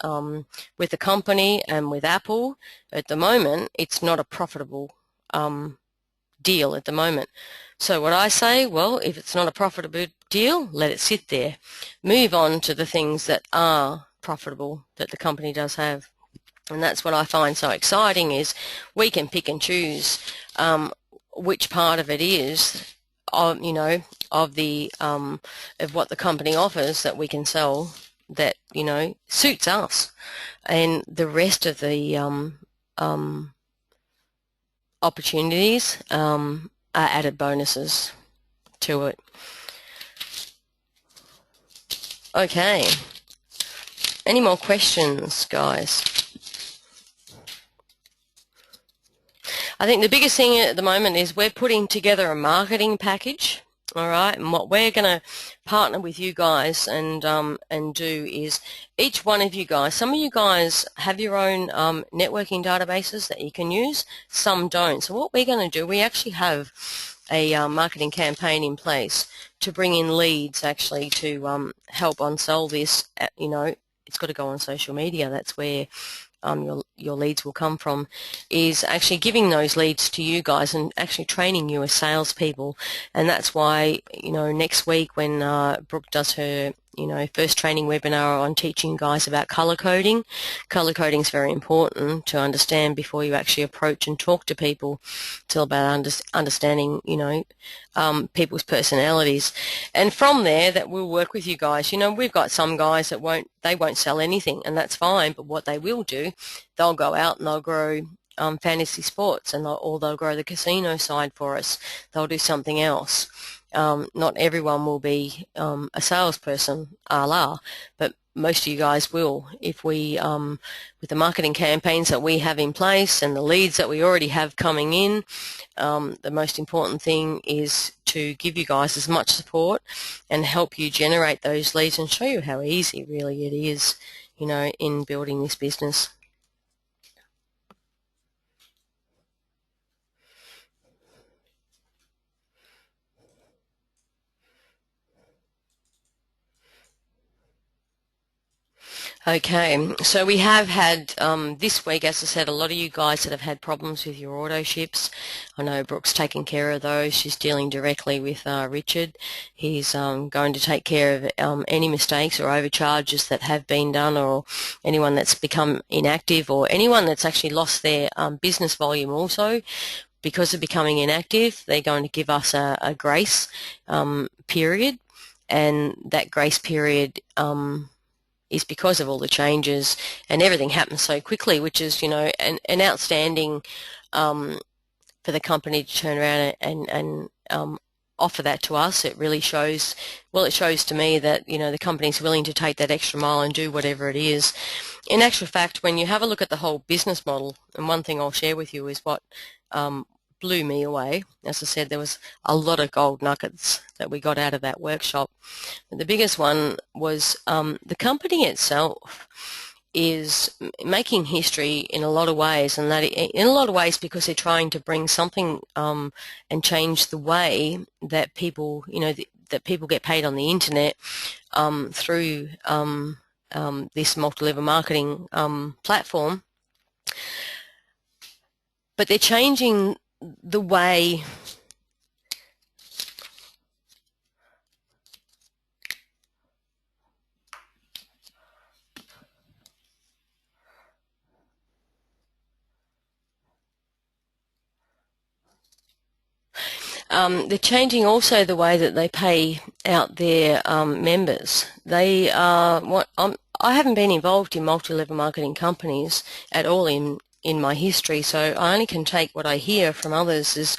with the company and with Apple, at the moment, it's not a profitable deal at the moment. So what I say, well, if it's not a profitable deal, let it sit there. Move on to the things that are profitable that the company does have. And that's what I find so exciting, is we can pick and choose which part of it is, of what the company offers that we can sell that, suits us. And the rest of the opportunities are added bonuses to it. Okay. Any more questions, guys? I think the biggest thing at the moment is we're putting together a marketing package, all right? And what we're going to partner with you guys and do is, each one of you guys, some of you guys have your own networking databases that you can use, some don't. So what we're going to do, we actually have a marketing campaign in place to bring in leads, actually, to help on sell this. It's got to go on social media. That's where your leads will come from, is actually giving those leads to you guys and actually training you as salespeople. And that's why, next week when Brooke does her, first training webinar on teaching guys about color coding. Color coding is very important to understand before you actually approach and talk to people. It's all about understanding, people's personalities. And from there, that we'll work with you guys. We've got some guys that won't sell anything, and that's fine. But what they will do, they'll go out and they'll grow fantasy sports, and they'll grow the casino side for us. They'll do something else. not everyone will be a salesperson a la, but most of you guys will. If we, with the marketing campaigns that we have in place and the leads that we already have coming in, the most important thing is to give you guys as much support and help you generate those leads and show you how easy really it is, you know, in building this business. Okay, so we have had this week, as I said, a lot of you guys that have had problems with your auto ships. I know Brooke's taking care of those. She's dealing directly with Richard. He's going to take care of any mistakes or overcharges that have been done, or anyone that's become inactive, or anyone that's actually lost their business volume also because of becoming inactive. They're going to give us a grace period, and that grace period is because of all the changes, and everything happens so quickly, which is, you know, an outstanding for the company to turn around and offer that to us. It really shows, well, it shows to me that, you know, the company's willing to take that extra mile and do whatever it is. In actual fact, when you have a look at the whole business model, and one thing I'll share with you is what blew me away. As I said, there was a lot of gold nuggets that we got out of that workshop. But the biggest one was the company itself is making history in a lot of ways, and that in a lot of ways because they're trying to bring something and change the way that people, you know, that people get paid on the internet through this multi-level marketing platform. But they're changing the way they're changing also the way that they pay out their members. They I haven't been involved in multi-level marketing companies at all in my history, so I only can take what I hear from others. Is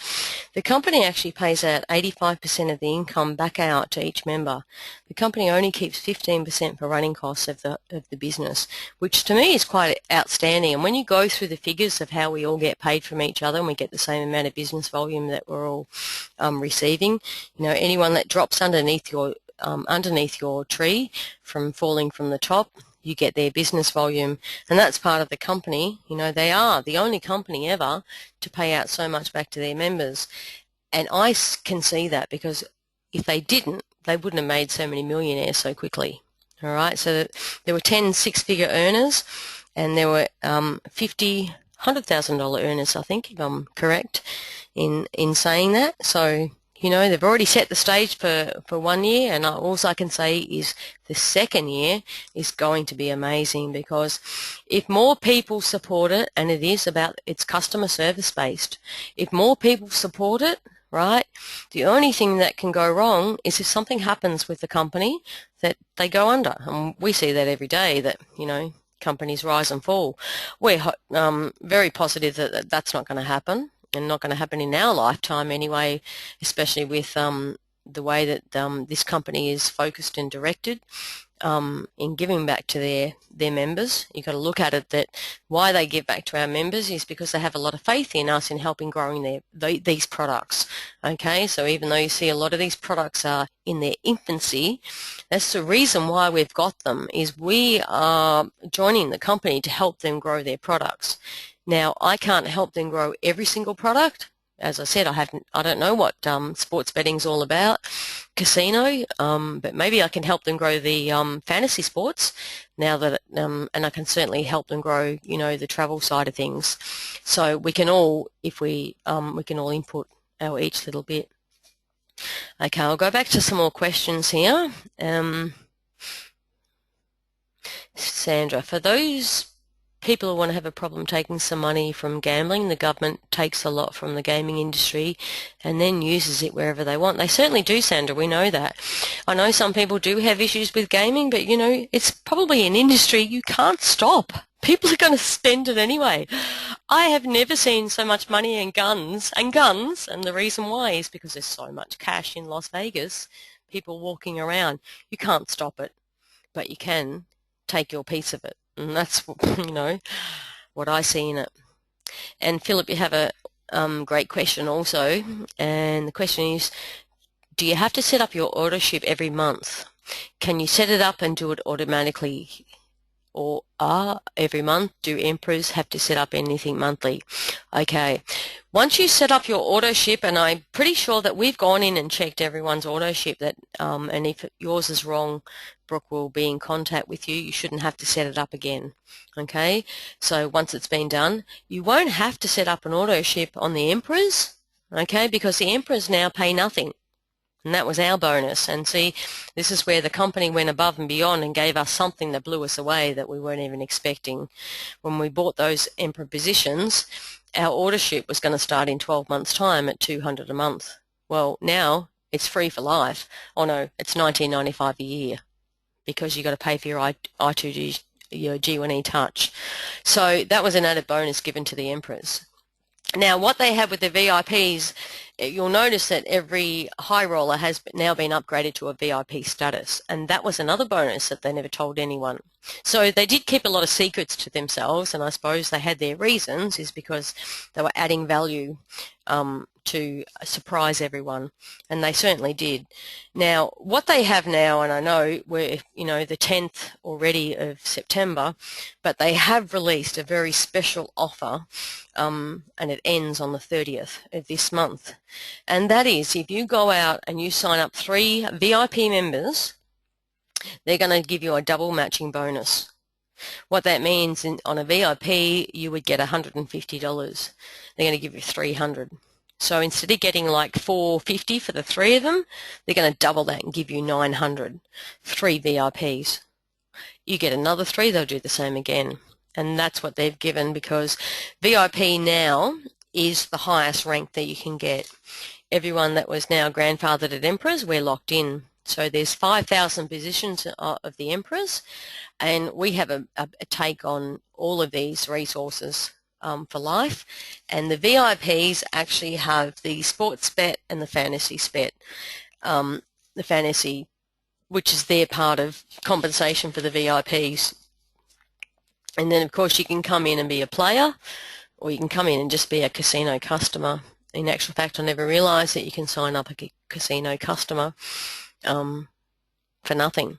the company actually pays out 85% of the income back out to each member. The company only keeps 15% for running costs of the business, which to me is quite outstanding. And when you go through the figures of how we all get paid from each other, and we get the same amount of business volume that we're all receiving, you know, anyone that drops underneath your tree from falling from the top, you get their business volume, and that's part of the company. You know, they are the only company ever to pay out so much back to their members, and I can see that, because if they didn't, they wouldn't have made so many millionaires so quickly. All right, so there were 10 six-figure earners, and there were 50 $100,000 earners, I think, if I'm correct in saying that. So, you know, they've already set the stage for 1 year, and all I can say is the second year is going to be amazing, because if more people support it, and it's customer service based, if more people support it, right, the only thing that can go wrong is if something happens with the company that they go under. And we see that every day, that, you know, companies rise and fall. We're very positive that that's not going to happen, and not going to happen in our lifetime anyway, especially with the way that this company is focused and directed in giving back to their members. You've got to look at it that why they give back to our members is because they have a lot of faith in us in helping growing these products. Okay, so even though you see a lot of these products are in their infancy, that's the reason why we've got them, is we are joining the company to help them grow their products. Now, I can't help them grow every single product. As I said, I don't know what sports betting's all about, casino, but maybe I can help them grow the fantasy sports now that, and I can certainly help them grow, you know, the travel side of things. So we can all, if we can all input our each little bit. Okay, I'll go back to some more questions here. Sandra, for those people who want to have a problem taking some money from gambling, the government takes a lot from the gaming industry and then uses it wherever they want. They certainly do, Sandra, we know that. I know some people do have issues with gaming, but, you know, it's probably an industry you can't stop. People are going to spend it anyway. I have never seen so much money in guns, and the reason why is because there's so much cash in Las Vegas, people walking around. You can't stop it, but you can take your piece of it, and that's what I see in it. And Philip, you have a great question also, and the question is, do you have to set up your auto ship every month? Can you set it up and do it automatically, or every month? Do emperors have to set up anything monthly? Okay, once you set up your auto ship, and I'm pretty sure that we've gone in and checked everyone's auto ship, that and if yours is wrong, Brooke will be in contact with you. You shouldn't have to set it up again. Okay, so once it's been done, you won't have to set up an auto ship on the emperors. Okay, because the emperors now pay nothing. And that was our bonus. And see, this is where the company went above and beyond and gave us something that blew us away that we weren't even expecting. When we bought those Emperor positions, our order ship was going to start in 12 months' time at $200 a month. Well, now it's free for life. Oh no, it's $19.95 a year because you got to pay for your I2G, your G1E touch. So that was an added bonus given to the Emperors. Now, what they have with the VIPs, you'll notice that every high roller has now been upgraded to a VIP status, and that was another bonus that they never told anyone. So they did keep a lot of secrets to themselves, and I suppose they had their reasons, is because they were adding value to surprise everyone, and they certainly did. Now, what they have now, and I know we're, the 10th already of September, but they have released a very special offer, and it ends on the 30th of this month. And that is, if you go out and you sign up 3 VIP members, they're going to give you a double matching bonus. What that means, on a VIP, you would get $150. They're going to give you $300. So instead of getting like $450 for the 3 of them, they're going to double that and give you $900. 3 VIPs. You get another 3, they'll do the same again. And that's what they've given, because VIP now is the highest rank that you can get. Everyone that was now grandfathered at Emperors, we're locked in. So there's 5,000 positions of the Emperors, and we have a take on all of these resources for life. And the VIPs actually have the sports bet and the fantasy bet. The fantasy, which is their part of compensation for the VIPs. And then, of course, you can come in and be a player, or you can come in and just be a casino customer. In actual fact, I never realised that you can sign up a casino customer for nothing,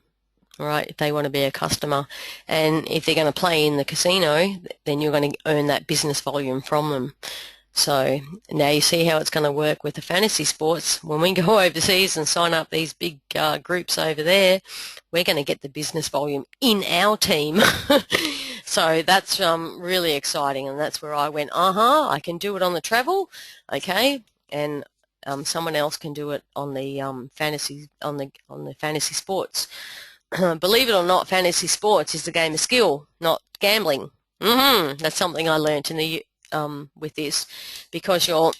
right, if they want to be a customer. And if they're going to play in the casino, then you're going to earn that business volume from them. So now you see how it's going to work with the fantasy sports. When we go overseas and sign up these big groups over there, we're going to get the business volume in our team. So that's really exciting, and that's where I went, I can do it on the travel, okay, and someone else can do it on the fantasy sports. Believe it or not, fantasy sports is a game of skill, not gambling. That's something I learnt in the with this, because you're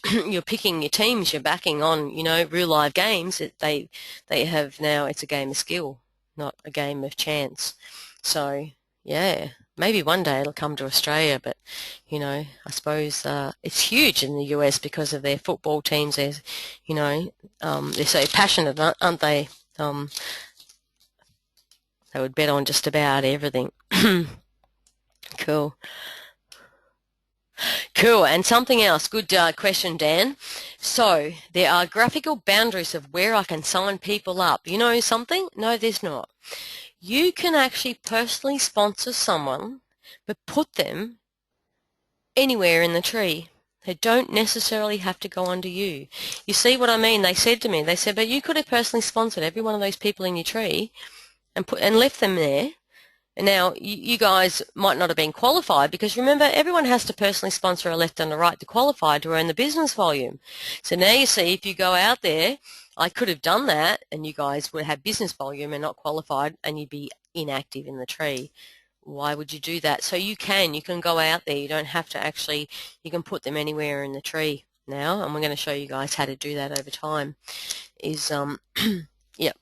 picking your teams, you're backing on real live games. They have now, it's a game of skill, not a game of chance. So yeah, maybe one day it'll come to Australia, but I suppose it's huge in the US because of their football teams. They're so passionate, aren't they? They would bet on just about everything. Cool. Cool. And something else, good question, Dan. So there are graphical boundaries of where I can sign people up. You know something? No, there's not. You can actually personally sponsor someone, but put them anywhere in the tree. They don't necessarily have to go under you. You see what I mean? They said to me, but you could have personally sponsored every one of those people in your tree and left them there. Now, you guys might not have been qualified, because remember, everyone has to personally sponsor a left and a right to qualify to earn the business volume. So now you see, if you go out there, I could have done that, and you guys would have business volume and not qualified, and you'd be inactive in the tree. Why would you do that? So you can go out there. You don't have to actually, you can put them anywhere in the tree now, and we're going to show you guys how to do that over time. Yep.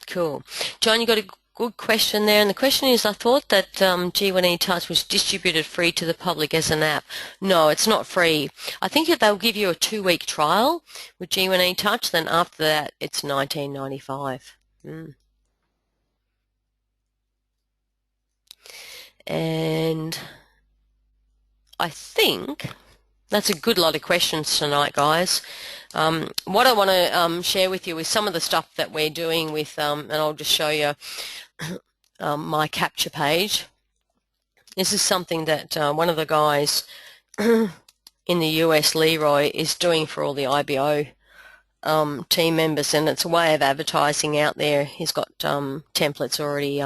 Cool. John, you got a good question there, and the question is, I thought that G1E Touch was distributed free to the public as an app. No, it's not free. I think that they'll give you a 2-week trial with G1E Touch, then after that it's $19.95. And I think that's a good lot of questions tonight, guys. What I want to share with you is some of the stuff that we're doing with, and I'll just show you my capture page. This is something that one of the guys in the US, Leroy, is doing for all the IBO team members, and it's a way of advertising out there. He's got templates already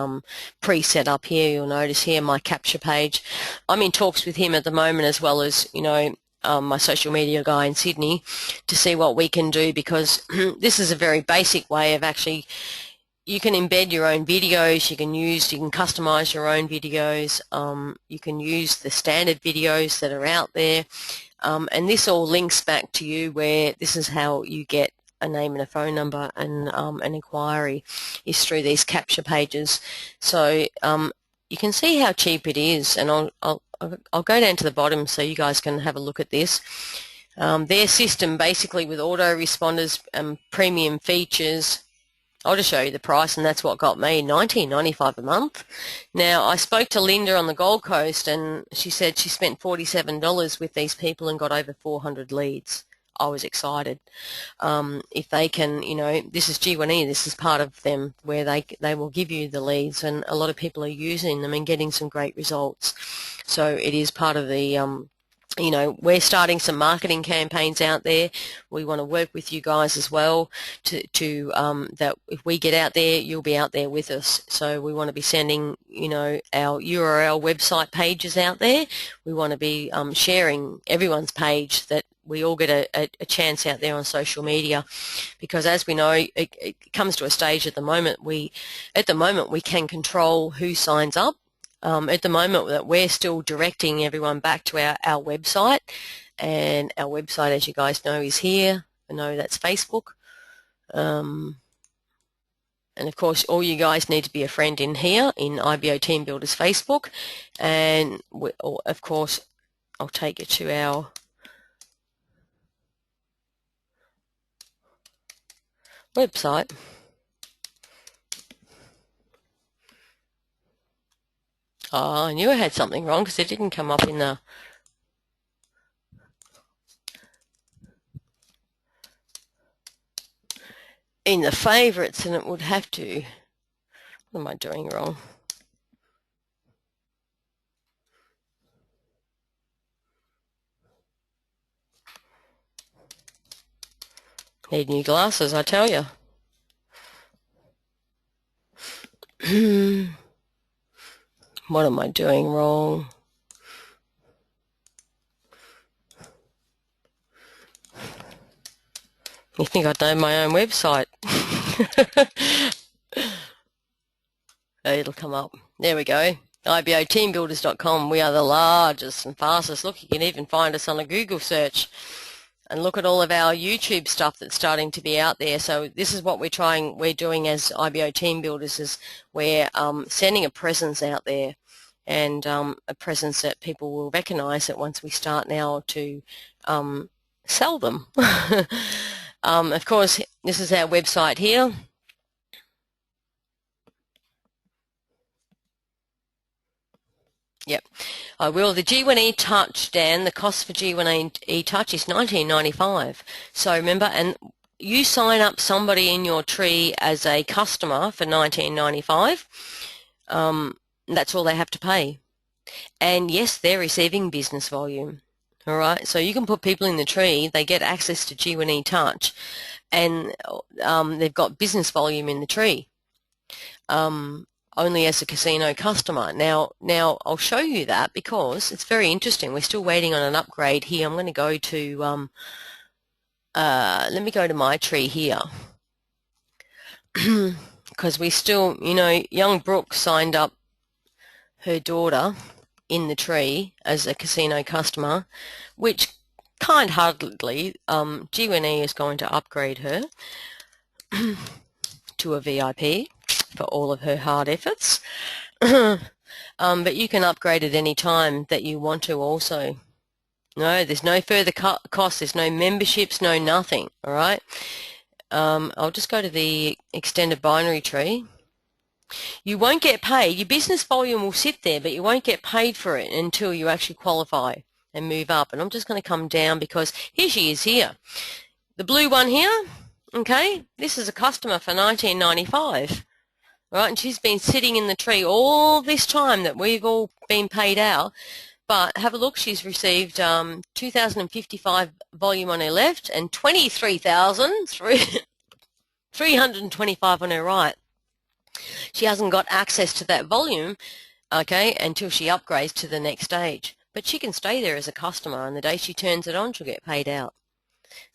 pre-set up here. You'll notice here my capture page. I'm in talks with him at the moment, as well as, you know, my social media guy in Sydney, to see what we can do, because this is a very basic way of actually, you can embed your own videos, you can customize your own videos, you can use the standard videos that are out there, and this all links back to you, where this is how you get a name and a phone number, and an inquiry is through these capture pages. So you can see how cheap it is, and I'll go down to the bottom so you guys can have a look at this. Their system, basically, with autoresponders and premium features, I'll just show you the price, and that's what got me, $19.95 a month. Now, I spoke to Linda on the Gold Coast, and she said she spent $47 with these people and got over 400 leads. I was excited. If they can, you know, this is G1E, this is part of them, where they will give you the leads, and a lot of people are using them and getting some great results. So it is part of the you know, we're starting some marketing campaigns out there. We want to work with you guys as well to that if we get out there, you'll be out there with us. So we want to be sending, you know, our URL website pages out there. We want to be sharing everyone's page, that we all get a chance out there on social media, because as we know, it comes to a stage at the moment we can control who signs up. At the moment, that we're still directing everyone back to our website, and our website, as you guys know, is here. I know that's Facebook, and of course all you guys need to be a friend in here in IBO Team Builders Facebook, and of course I'll take you to our website. Oh, I knew I had something wrong because it didn't come up in the favorites, and it would have to. What am I doing wrong? Need new glasses, I tell you. What am I doing wrong? You think I'd know my own website? It'll come up. There we go. IBOteambuilders.com. We are the largest and fastest. Look, you can even find us on a Google search. And look at all of our YouTube stuff that's starting to be out there. So this is what we're doing as IBO Team Builders, is we're sending a presence out there, and a presence that people will recognize it once we start now to sell them. Of course, this is our website here. Yep, I will. The G1E Touch, Dan, the cost for G1E Touch is $19.95. So remember, and you sign up somebody in your tree as a customer for $19.95. That's all they have to pay. And yes, they're receiving business volume. All right, so you can put people in the tree, they get access to G1E Touch, and they've got business volume in the tree. Only as a casino customer. Now I'll show you that, because it's very interesting. We're still waiting on an upgrade here. I'm going to go to, let me go to my tree here, because we still, you know, young Brooke signed up her daughter in the tree as a casino customer, which kind-heartedly G1E is going to upgrade her to a VIP. for all of her hard efforts. But you can upgrade at any time that you want to also. No, there's no further cost, there's no memberships, no nothing, all right? I'll just go to the extended binary tree. You won't get paid. Your business volume will sit there, but you won't get paid for it until you actually qualify and move up. And I'm just going to come down because here she is here. The blue one here, okay, this is a customer for 1995, right? And she's been sitting in the tree all this time that we've all been paid out. But have a look, she's received 2,055 volume on her left and 23,325 on her right. She hasn't got access to that volume, okay, until she upgrades to the next stage. But she can stay there as a customer, and the day she turns it on, she'll get paid out.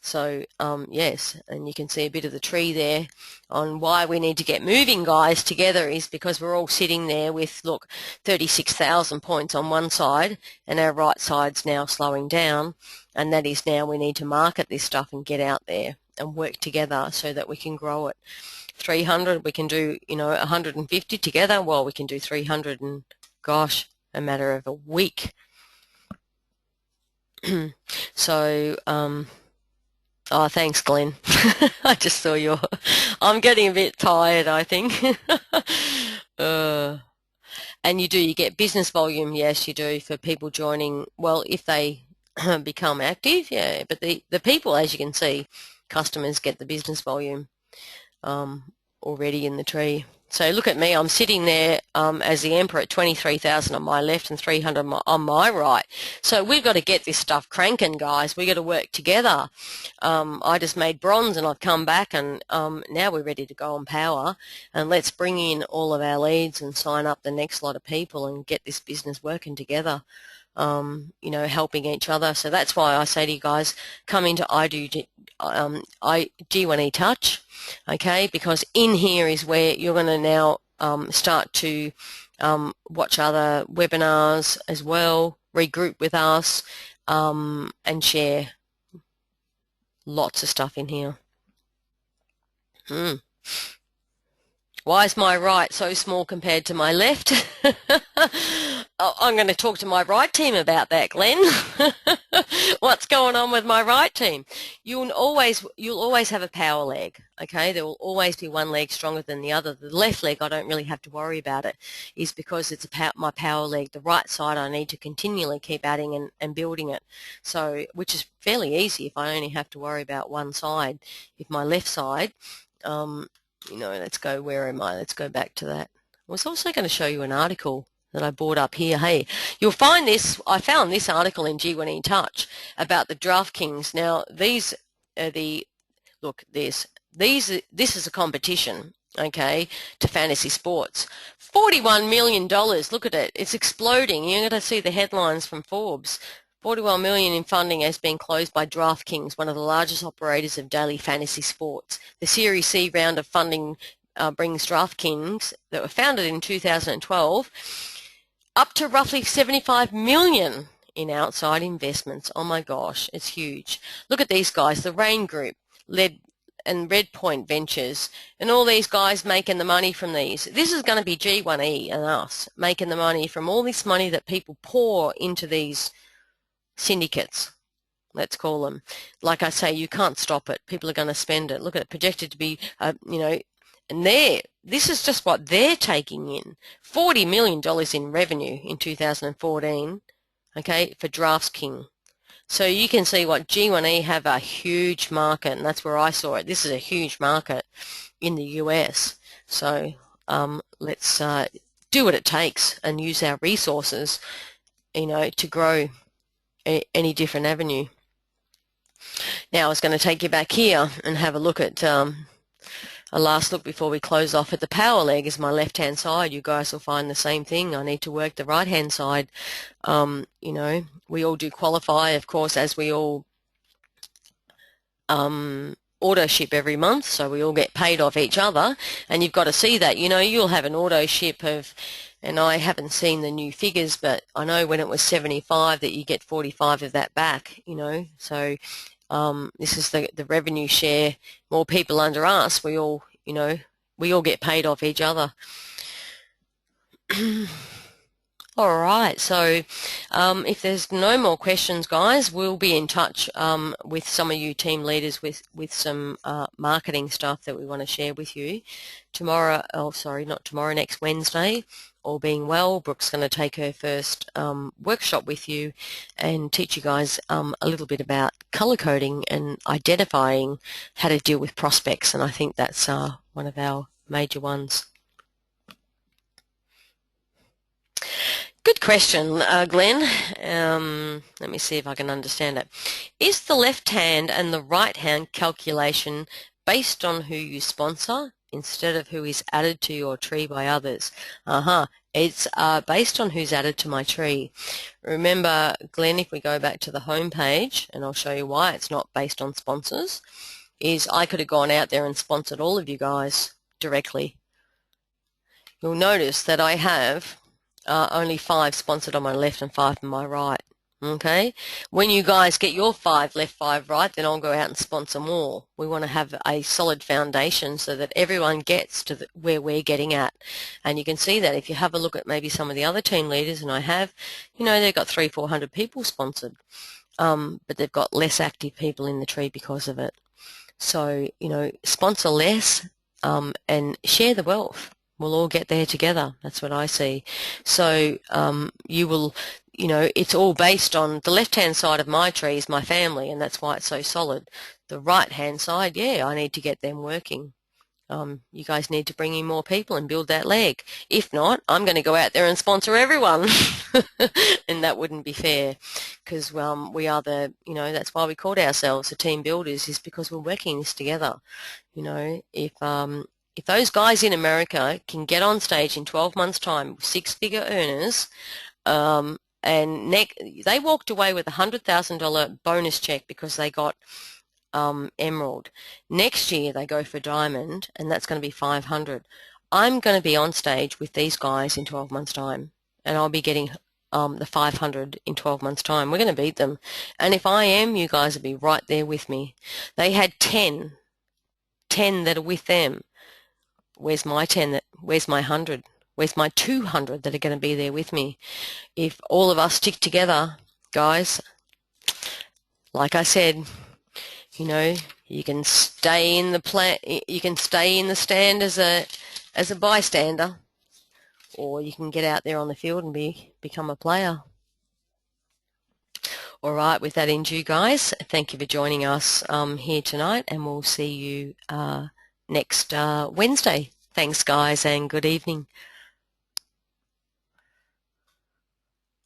So, yes, and you can see a bit of the tree there on why we need to get moving, guys, together is because we're all sitting there with, look, 36,000 points on one side, and our right side's now slowing down, and that is now we need to market this stuff and get out there and work together so that we can grow it. 300, we can do, 150 together. Well, we can do 300 in, gosh, a matter of a week. So, oh, thanks, Glenn. I just saw I'm getting a bit tired, I think. And you get business volume, yes, you do, for people joining, well, if they become active, yeah, but the people, as you can see, customers get the business volume already in the tree. So look at me, I'm sitting there as the emperor at 23,000 on my left and 300 on my right. So we've got to get this stuff cranking, guys. We've got to work together. I just made bronze and I've come back, and now we're ready to go on power. And let's bring in all of our leads and sign up the next lot of people and get this business working together, helping each other. So that's why I say to you guys, come into G1E Touch. Okay, because in here is where you're going to now start to watch other webinars as well, regroup with us, and share lots of stuff in here. Why is my right so small compared to my left? I'm going to talk to my right team about that, Glenn. What's going on with my right team? You'll always have a power leg, okay? There will always be one leg stronger than the other. The left leg, I don't really have to worry about it, is because it's my power leg. The right side, I need to continually keep adding and building it, so which is fairly easy if I only have to worry about one side. If my left side, let's go, where am I? Let's go back to that. I was also going to show you an article that I brought up here. Hey, you'll find this, I found this article in G1E Touch about the DraftKings. Now, these are this is a competition, okay, to fantasy sports. $41 million, look at it, it's exploding. You're going to see the headlines from Forbes. $41 million in funding has been closed by DraftKings, one of the largest operators of daily fantasy sports. The Series C round of funding brings DraftKings, that were founded in 2012, up to roughly $75 million in outside investments. Oh my gosh, it's huge. Look at these guys, the Rain Group, Red Point Ventures, and all these guys making the money from these. This is going to be G1E and us making the money from all this money that people pour into these syndicates, let's call them. Like I say, you can't stop it. People are going to spend it. Look at it, projected to be, and this is just what they're taking in. $40 million in revenue in 2014, okay, for DraftKings. So you can see what G1E have a huge market, and that's where I saw it. This is a huge market in the US. So let's do what it takes and use our resources, to grow any different avenue. Now I was going to take you back here and have a look at a last look before we close off at the power leg is my left hand side. You guys will find the same thing. I need to work the right hand side. We all do qualify, of course, as we all auto ship every month, so we all get paid off each other, and you've got to see that. You'll have an auto ship of, and I haven't seen the new figures, but I know when it was 75 that you get 45 of that back, so this is the revenue share. More people under us, we all we all get paid off each other. All right, so if there's no more questions, guys, we'll be in touch with some of you team leaders with some marketing stuff that we want to share with you tomorrow. Oh, sorry, not tomorrow, next Wednesday. All being well, Brooke's going to take her first workshop with you and teach you guys a little bit about color coding and identifying how to deal with prospects, and I think that's one of our major ones. Good question, Glenn. Let me see if I can understand it. Is the left hand and the right hand calculation based on who you sponsor instead of who is added to your tree by others? It's based on who's added to my tree. Remember, Glenn, if we go back to the home page, and I'll show you why it's not based on sponsors, is I could have gone out there and sponsored all of you guys directly. You'll notice that I have only 5 sponsored on my left and 5 on my right. Okay, when you guys get your 5 left, 5 right, then I'll go out and sponsor more. We want to have a solid foundation so that everyone gets to where we're getting at. And you can see that if you have a look at maybe some of the other team leaders, and I have, you know, they've got 300-400 people sponsored, but they've got less active people in the tree because of it. So, you know, sponsor less and share the wealth. We'll all get there together. That's what I see. So you will, you know, it's all based on the left-hand side of my tree is my family, and that's why it's so solid. The right-hand side, yeah, I need to get them working. You guys need to bring in more people and build that leg. If not, I'm going to go out there and sponsor everyone. And that wouldn't be fair, because we are the, you know, that's why we called ourselves the team builders, is because we're working this together. You know, if those guys in America can get on stage in 12 months' time, 6-figure earners, and they walked away with a $100,000 bonus check because they got emerald. Next year they go for diamond, and that's going to be 500. I'm going to be on stage with these guys in 12 months' time, and I'll be getting the 500 in 12 months' time. We're going to beat them, and if I am, you guys will be right there with me. They had 10 that are with them. Where's my 10? Where's my 100? Where's my 200 that are going to be there with me? If all of us stick together, guys, like I said, you know, you can stay in the stand as a bystander, or you can get out there on the field and become a player. All right, with that in view, guys, thank you for joining us here tonight, and we'll see you next Wednesday. Thanks, guys, and good evening.